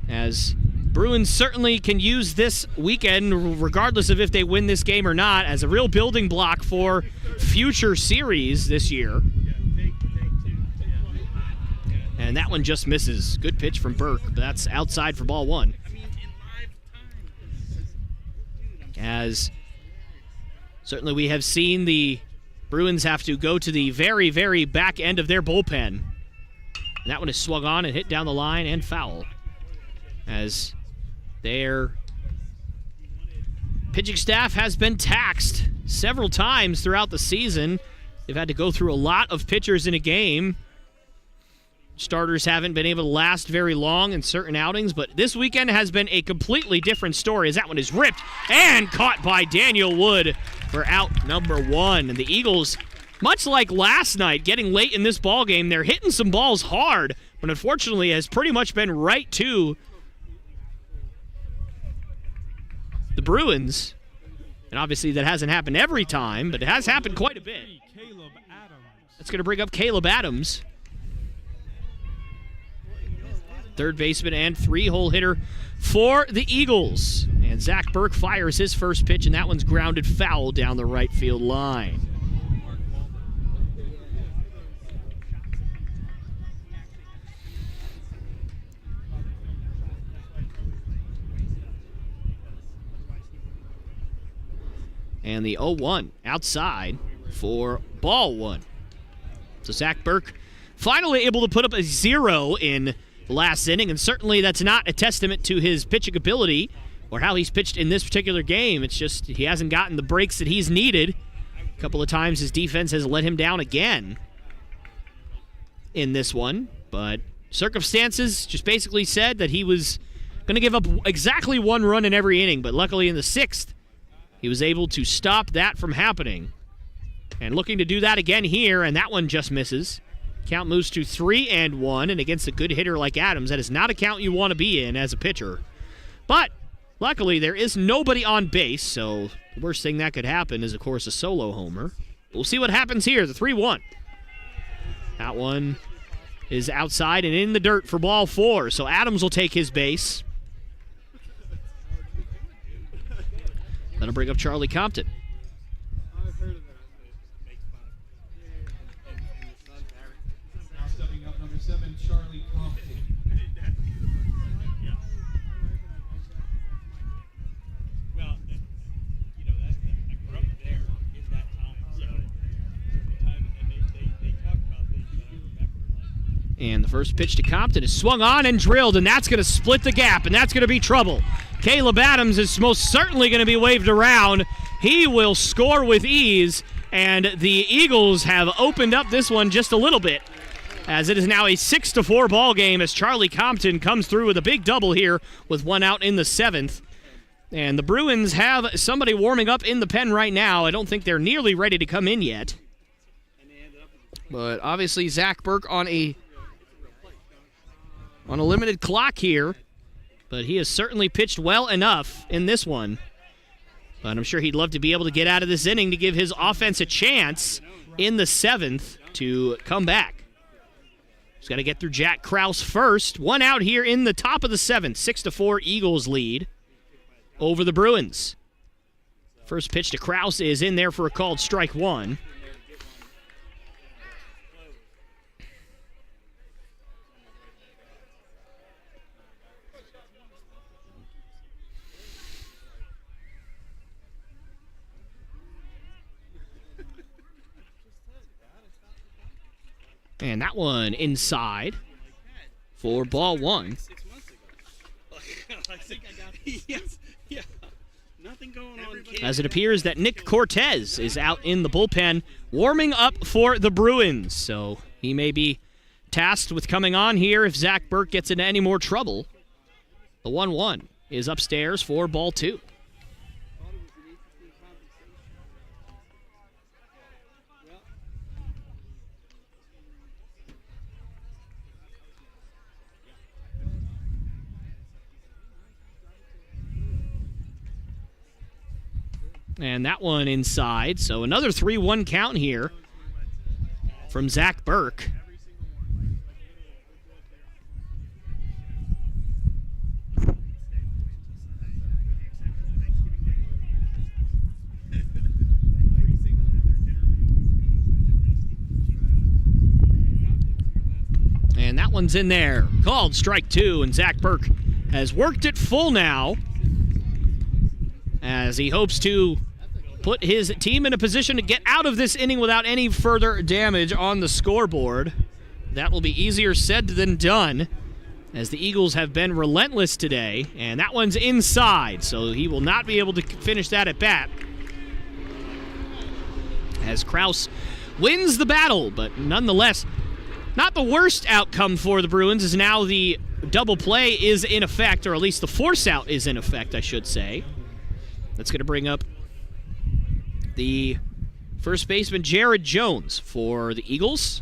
As Bruins certainly can use this weekend, regardless of if they win this game or not, as a real building block for future series this year. And that one just misses. Good pitch from Burke, but that's outside for ball 1. As certainly we have seen the Bruins have to go to the very, very back end of their bullpen. And that one is swung on and hit down the line and foul. As their pitching staff has been taxed several times throughout the season. They've had to go through a lot of pitchers in a game. Starters haven't been able to last very long in certain outings, but this weekend has been a completely different story as that one is ripped and caught by Daniel Wood for out number 1. And the Eagles, much like last night, getting late in this ball game, they're hitting some balls hard, but unfortunately has pretty much been right to the Bruins. And obviously that hasn't happened every time, but it has happened quite a bit. That's going to bring up Caleb Adams, third baseman and 3-hole hitter for the Eagles. And Zach Burke fires his first pitch, and that one's grounded foul down the right field line. And the 0-1 outside for ball 1. So Zach Burke finally able to put up a 0 in the last inning, and certainly that's not a testament to his pitching ability or how he's pitched in this particular game. It's just he hasn't gotten the breaks that he's needed. A couple of times his defense has let him down again in this one, but circumstances just basically said that he was going to give up exactly 1 run in every inning, but luckily in the 6th, he was able to stop that from happening. And looking to do that again here, and that one just misses. Count moves to 3-1, and against a good hitter like Adams, that is not a count you want to be in as a pitcher. But luckily, there is nobody on base, so the worst thing that could happen is, of course, a solo homer. We'll see what happens here, the 3-1. That one is outside and in the dirt for ball 4, so Adams will take his base. That'll bring up Charlie Compton. Now stepping up, number 7, Charlie Compton. Well, you know, I grew up there in that time, so they talk about things that I remember. And the first pitch to Compton is swung on and drilled, and that's going to split the gap, and that's going to be trouble. Caleb Adams is most certainly going to be waved around. He will score with ease, and the Eagles have opened up this one just a little bit, as it is now a 6-4 ball game as Charlie Compton comes through with a big double here with 1 out in the 7th. And the Bruins have somebody warming up in the pen right now. I don't think they're nearly ready to come in yet. But obviously Zach Burke on a limited clock here. But he has certainly pitched well enough in this one. But I'm sure he'd love to be able to get out of this inning to give his offense a chance in the 7th to come back. He's got to get through Jack Krause first. 1 out here in the top of the 7th. 6-4 Eagles lead over the Bruins. First pitch to Krause is in there for a called strike 1. And that one inside for ball 1. 6 months ago. I think I got yes, yeah. No, nothing going on. as it appears that Nick Cortez is out in the bullpen warming up for the Bruins. So he may be tasked with coming on here if Zach Burke gets into any more trouble. The 1-1 is upstairs for ball 2. And that one inside, so another 3-1 count here from Zach Burke. And that one's in there. Called strike 2, and Zach Burke has worked it full now as he hopes to put his team in a position to get out of this inning without any further damage on the scoreboard. That will be easier said than done, as the Eagles have been relentless today, and that one's inside, so he will not be able to finish that at bat. As Kraus wins the battle, but nonetheless, not the worst outcome for the Bruins, as now the double play is in effect, or at least the force out is in effect, I should say. That's going to bring up the first baseman, Jared Jones, for the Eagles.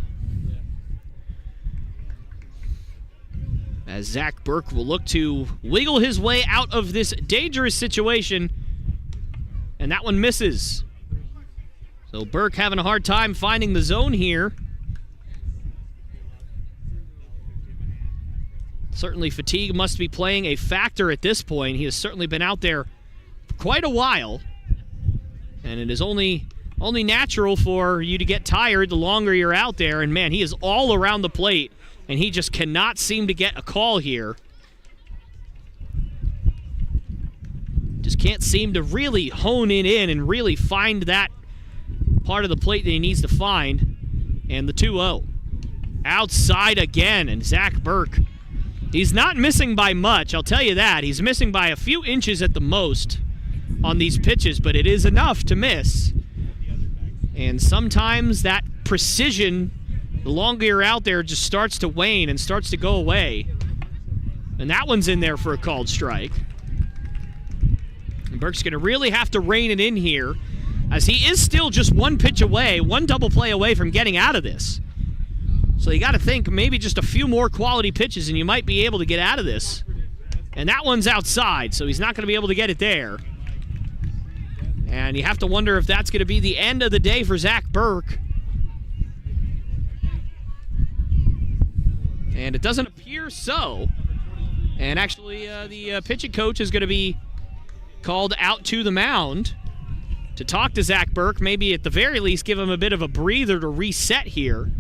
As Zach Burke will look to wiggle his way out of this dangerous situation. And that one misses. So Burke having a hard time finding the zone here. Certainly fatigue must be playing a factor at this point. He has certainly been out there for quite a while. And it is only natural for you to get tired the longer you're out there. And, man, he is all around the plate, and he just cannot seem to get a call here. Just can't seem to really hone it in and really find that part of the plate that he needs to find. And the 2-0. Outside again, and Zach Burke, he's not missing by much, I'll tell you that. He's missing by a few inches at the most on these pitches, but it is enough to miss. And sometimes that precision, the longer you're out there, just starts to wane and starts to go away. And that one's in there for a called strike. And Burke's going to really have to rein it in here, as he is still just one pitch away, one double play away from getting out of this. So you got to think maybe just a few more quality pitches and you might be able to get out of this. And that one's outside, so he's not going to be able to get it there. And you have to wonder if that's going to be the end of the day for Zach Burke. And it doesn't appear so. And actually, the pitching coach is going to be called out to the mound to talk to Zach Burke, maybe at the very least give him a bit of a breather to reset here.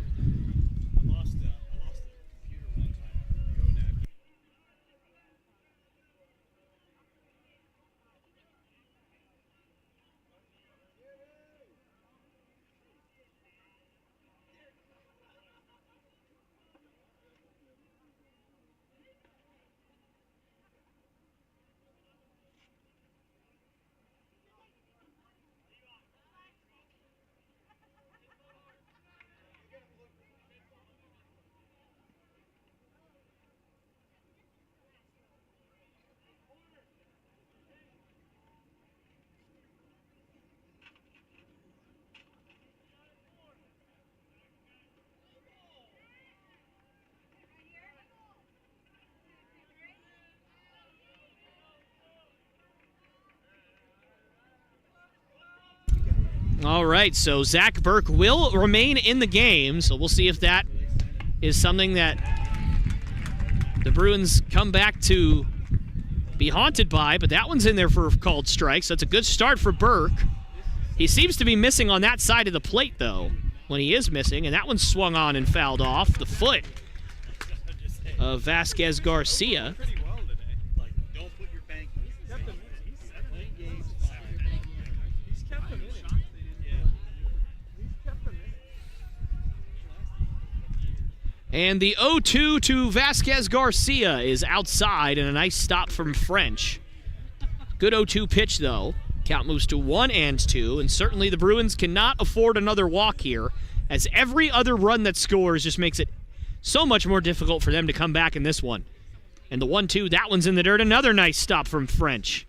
All right, so Zach Burke will remain in the game, so we'll see if that is something that the Bruins come back to be haunted by, but that one's in there for a called strike, so that's a good start for Burke. He seems to be missing on that side of the plate, though, when he is missing, and that one swung on and fouled off the foot of Vasquez Garcia. And the 0-2 to Vasquez Garcia is outside, and a nice stop from French. Good 0-2 pitch, though. Count moves to 1-2, and certainly the Bruins cannot afford another walk here, as every other run that scores just makes it so much more difficult for them to come back in this one. And the 1-2, that one's in the dirt. Another nice stop from French.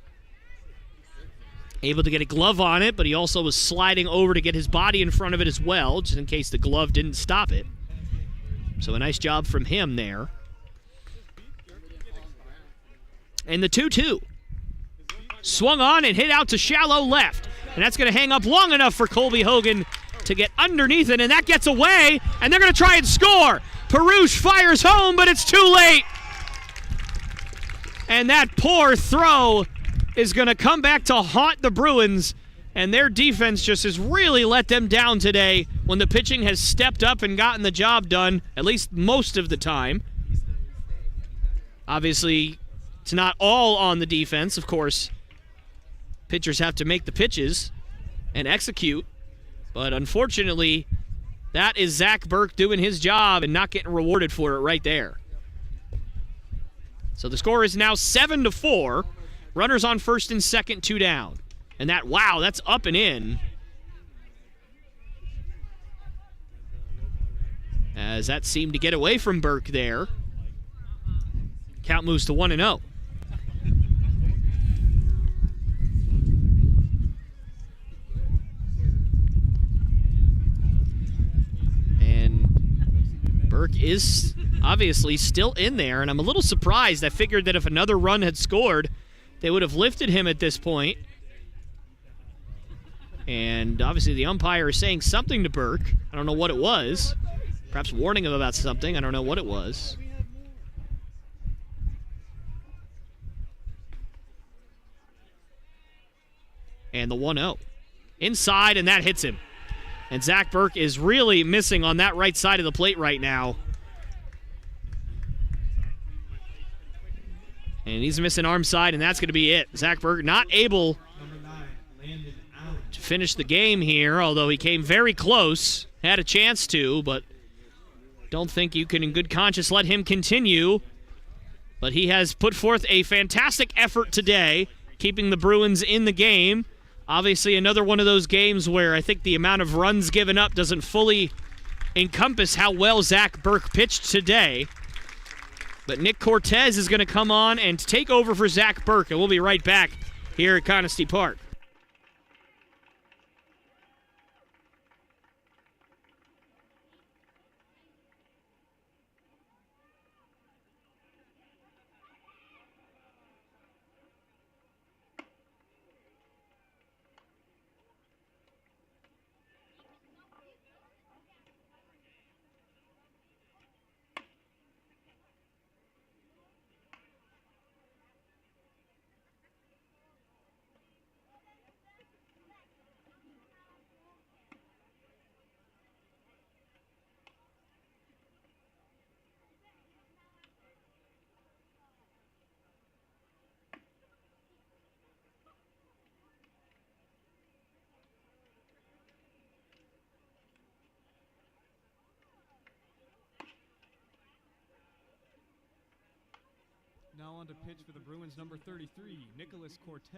Able to get a glove on it, but he also was sliding over to get his body in front of it as well, just in case the glove didn't stop it. So a nice job from him there. And the 2-2. Swung on and hit out to shallow left. And that's going to hang up long enough for Colby Hogan to get underneath it, and that gets away, and they're going to try and score. Perouche fires home, but it's too late. And that poor throw is going to come back to haunt the Bruins, and their defense just has really let them down today when the pitching has stepped up and gotten the job done, at least most of the time. Obviously, it's not all on the defense. Of course, pitchers have to make the pitches and execute, but unfortunately, that is Zach Burke doing his job and not getting rewarded for it right there. So the score is now 7-4. Runners on first and second, 2 down. And that, wow, that's up and in. As that seemed to get away from Burke there. Count moves to 1-0. And Burke is obviously still in there, and I'm a little surprised. I figured that if another run had scored, they would have lifted him at this point. And obviously the umpire is saying something to Burke. I don't know what it was. Perhaps warning him about something. I don't know what it was. And the 1-0. Inside, and that hits him. And Zach Burke is really missing on that right side of the plate right now. And he's missing arm side, and that's going to be it. Zach Burke not able to finish the game here, although he came very close. Had a chance to, but don't think you can in good conscience let him continue. But he has put forth a fantastic effort today, keeping the Bruins in the game. Obviously another one of those games where I think the amount of runs given up doesn't fully encompass how well Zach Burke pitched today. But Nick Cortez is going to come on and take over for Zach Burke, and we'll be right back here at Conestee Park. Now on to pitch for the Bruins, number 33, Nicholas Cortez.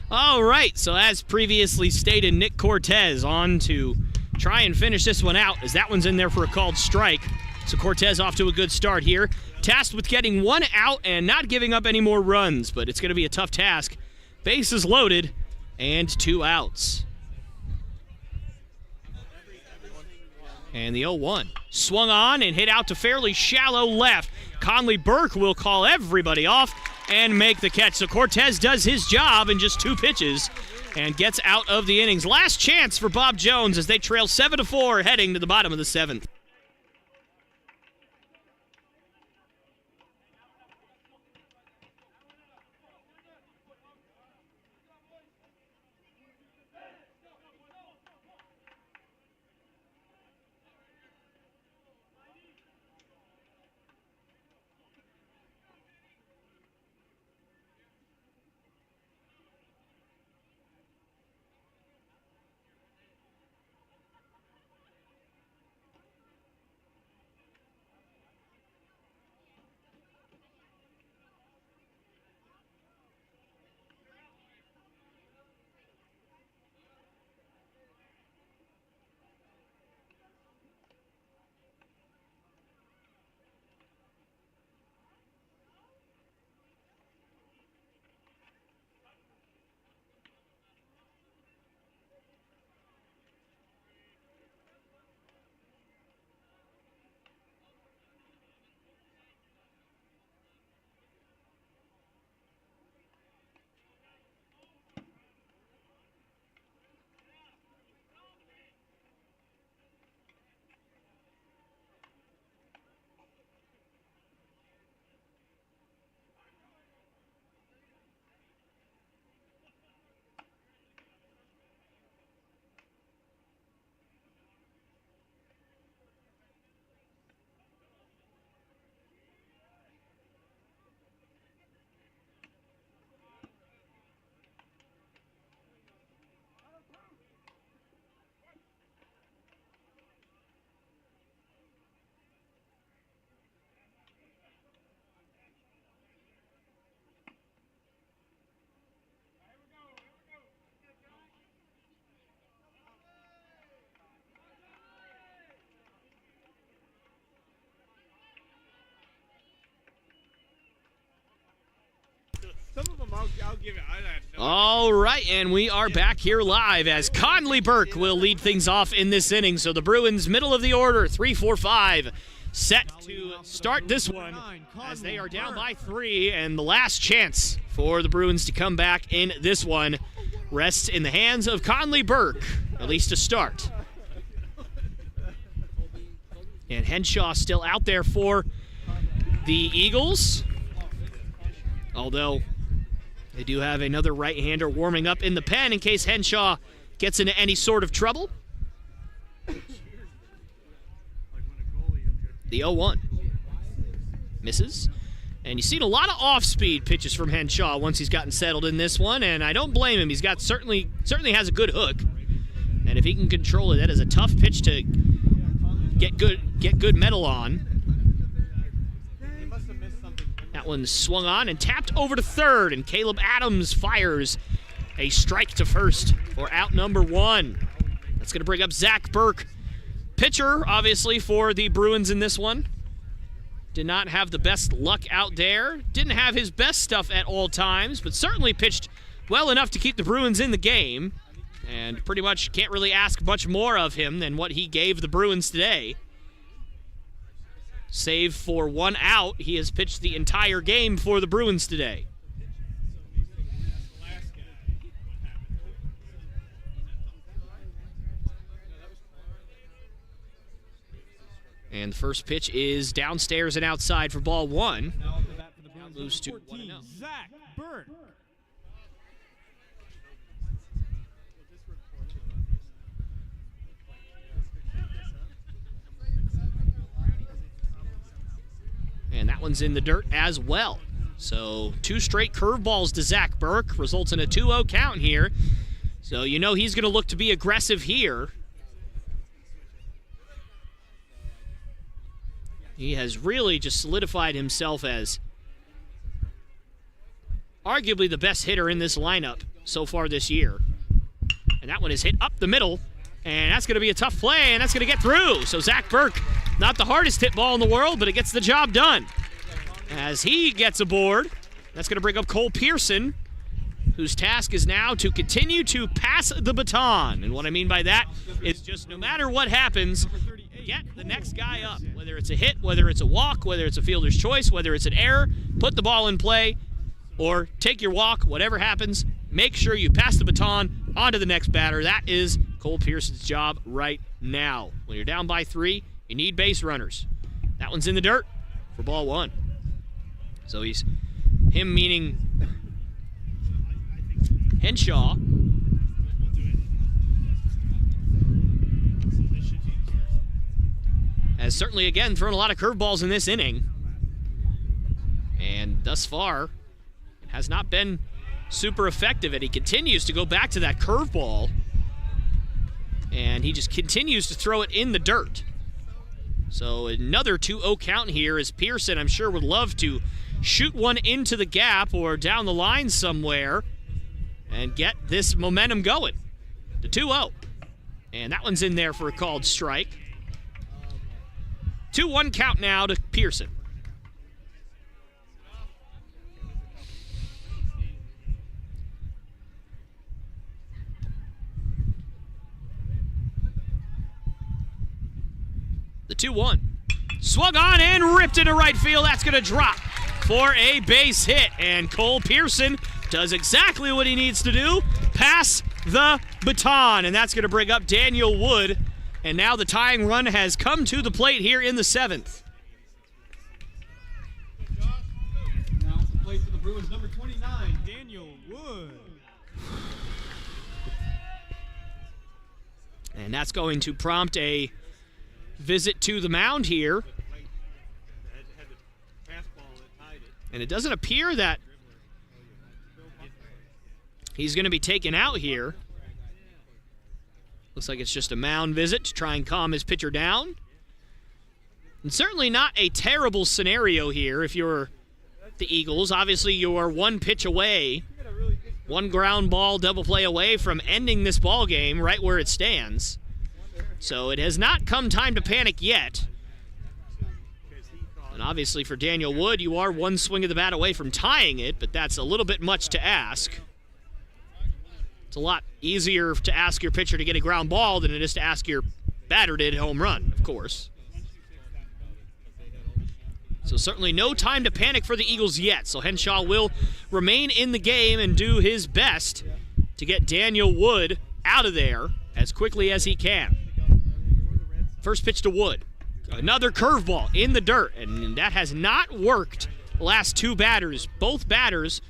All right, so as previously stated, Nick Cortez on to try and finish this one out, as that one's in there for a called strike. So Cortez off to a good start here. Tasked with getting 1 out and not giving up any more runs, but it's going to be a tough task. Bases loaded and 2 outs. And the 0-1. Swung on and hit out to fairly shallow left. Conley Burke will call everybody off and make the catch. So Cortez does his job in just 2 pitches and gets out of the innings. Last chance for Bob Jones as they trail 7-4 heading to the bottom of the 7th. Some of them I'll give it. All right, and we are back here live as Conley Burke will lead things off in this inning. So the Bruins, middle of the order, 3-4-5, set to start this one as they are down by 3, and the last chance for the Bruins to come back in this one rests in the hands of Conley Burke, at least to start. And Henshaw still out there for the Eagles, although they do have another right-hander warming up in the pen in case Henshaw gets into any sort of trouble. The 0-1 misses. And you've seen a lot of off-speed pitches from Henshaw once he's gotten settled in this one, and I don't blame him. He's got certainly has a good hook. And if he can control it, that is a tough pitch to get good metal on. That one swung on and tapped over to third, and Caleb Adams fires a strike to first for out number 1. That's going to bring up Zach Burke. Pitcher, obviously, for the Bruins in this one. Did not have the best luck out there. Didn't have his best stuff at all times, but certainly pitched well enough to keep the Bruins in the game. And pretty much can't really ask much more of him than what he gave the Bruins today. Save for 1 out, he has pitched the entire game for the Bruins today. And the first pitch is downstairs and outside for ball 1. Now moves to 1-0. Zach Burke. And that one's in the dirt as well. So 2 straight curveballs to Zach Burke results in a 2-0 count here. So you know he's going to look to be aggressive here. He has really just solidified himself as arguably the best hitter in this lineup so far this year. And that one is hit up the middle, and that's going to be a tough play, and that's going to get through. So Zach Burke, not the hardest hit ball in the world, but it gets the job done. As he gets aboard, that's going to bring up Cole Pearson, whose task is now to continue to pass the baton. And what I mean by that is just no matter what happens, get the next guy up, whether it's a hit, whether it's a walk, whether it's a fielder's choice, whether it's an error, put the ball in play, or take your walk, whatever happens, make sure you pass the baton on to the next batter. That is Cole Pearson's job right now. When you're down by 3, you need base runners. That one's in the dirt for ball 1. So him meaning Henshaw. Has certainly, again, thrown a lot of curveballs in this inning. And thus far, it has not been super effective. And he continues to go back to that curveball. And he just continues to throw it in the dirt. So another 2-0 count here as Pearson, I'm sure, would love to shoot one into the gap or down the line somewhere and get this momentum going. The 2-0. And that one's in there for a called strike. 2-1 count now to Pearson. The 2-1. Swung on and ripped into right field. That's going to drop for a base hit. And Cole Pearson does exactly what he needs to do. Pass the baton. And that's going to bring up Daniel Wood. And now the tying run has come to the plate here in the 7th. Now at the plate for the Bruins, number 29, Daniel Wood. And that's going to prompt a visit to the mound here. And it doesn't appear that he's going to be taken out here. Looks like it's just a mound visit to try and calm his pitcher down. And certainly not a terrible scenario here if you're the Eagles. Obviously, you are one pitch away, one ground ball double play away from ending this ball game right where it stands. So it has not come time to panic yet. And obviously for Daniel Wood, you are one swing of the bat away from tying it, but that's a little bit much to ask. It's a lot easier to ask your pitcher to get a ground ball than it is to ask your batter to hit a home run, of course. So certainly no time to panic for the Eagles yet. So Henshaw will remain in the game and do his best to get Daniel Wood out of there as quickly as he can. First pitch to Wood. Another curveball in the dirt, and that has not worked the last 2 batters. Both batters,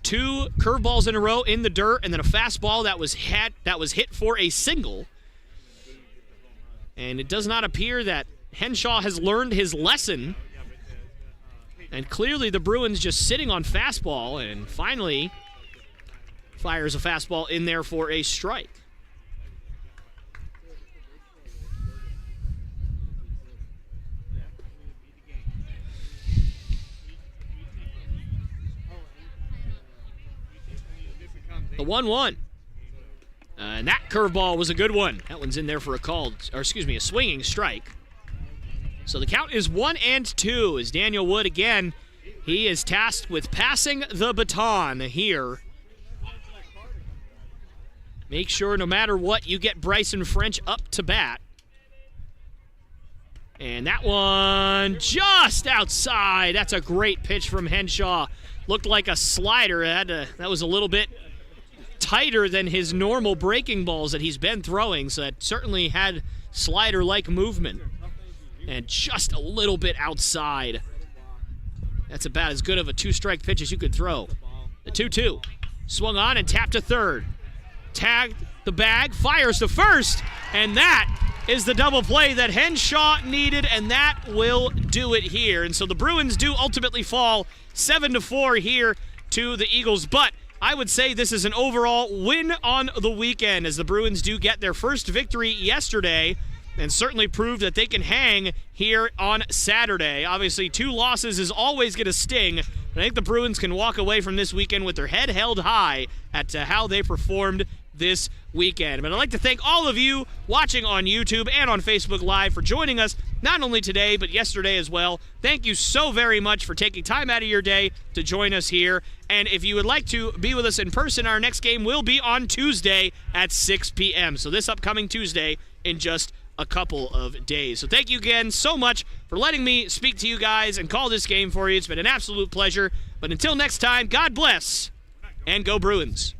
2 curveballs in a row in the dirt, and then a fastball that was hit for a single. And it does not appear that Henshaw has learned his lesson. And clearly the Bruins just sitting on fastball, and finally fires a fastball in there for a strike. The 1-1. And that curveball was a good one. That one's in there for a swinging strike. So the count is 1-2 as Daniel Wood, again, he is tasked with passing the baton here. Make sure no matter what, you get Bryson French up to bat. And that one just outside. That's a great pitch from Henshaw. Looked like a slider. That was a little bit tighter than his normal breaking balls that he's been throwing, so that certainly had slider-like movement. And just a little bit outside. That's about as good of a 2-strike pitch as you could throw. The 2-2. Swung on and tapped to third. Tagged the bag, fires to first, and that is the double play that Henshaw needed, and that will do it here. And so the Bruins do ultimately fall 7-4 here to the Eagles, but I would say this is an overall win on the weekend as the Bruins do get their first victory yesterday and certainly prove that they can hang here on Saturday. Obviously, 2 losses is always going to sting, but I think the Bruins can walk away from this weekend with their head held high at how they performed this weekend. But I'd like to thank all of you watching on YouTube and on Facebook Live for joining us, not only today, but yesterday as well. Thank you so very much for taking time out of your day to join us here. And if you would like to be with us in person, our next game will be on Tuesday at 6 p.m. So this upcoming Tuesday in just a couple of days. So thank you again so much for letting me speak to you guys and call this game for you. It's been an absolute pleasure. But until next time, God bless and go Bruins.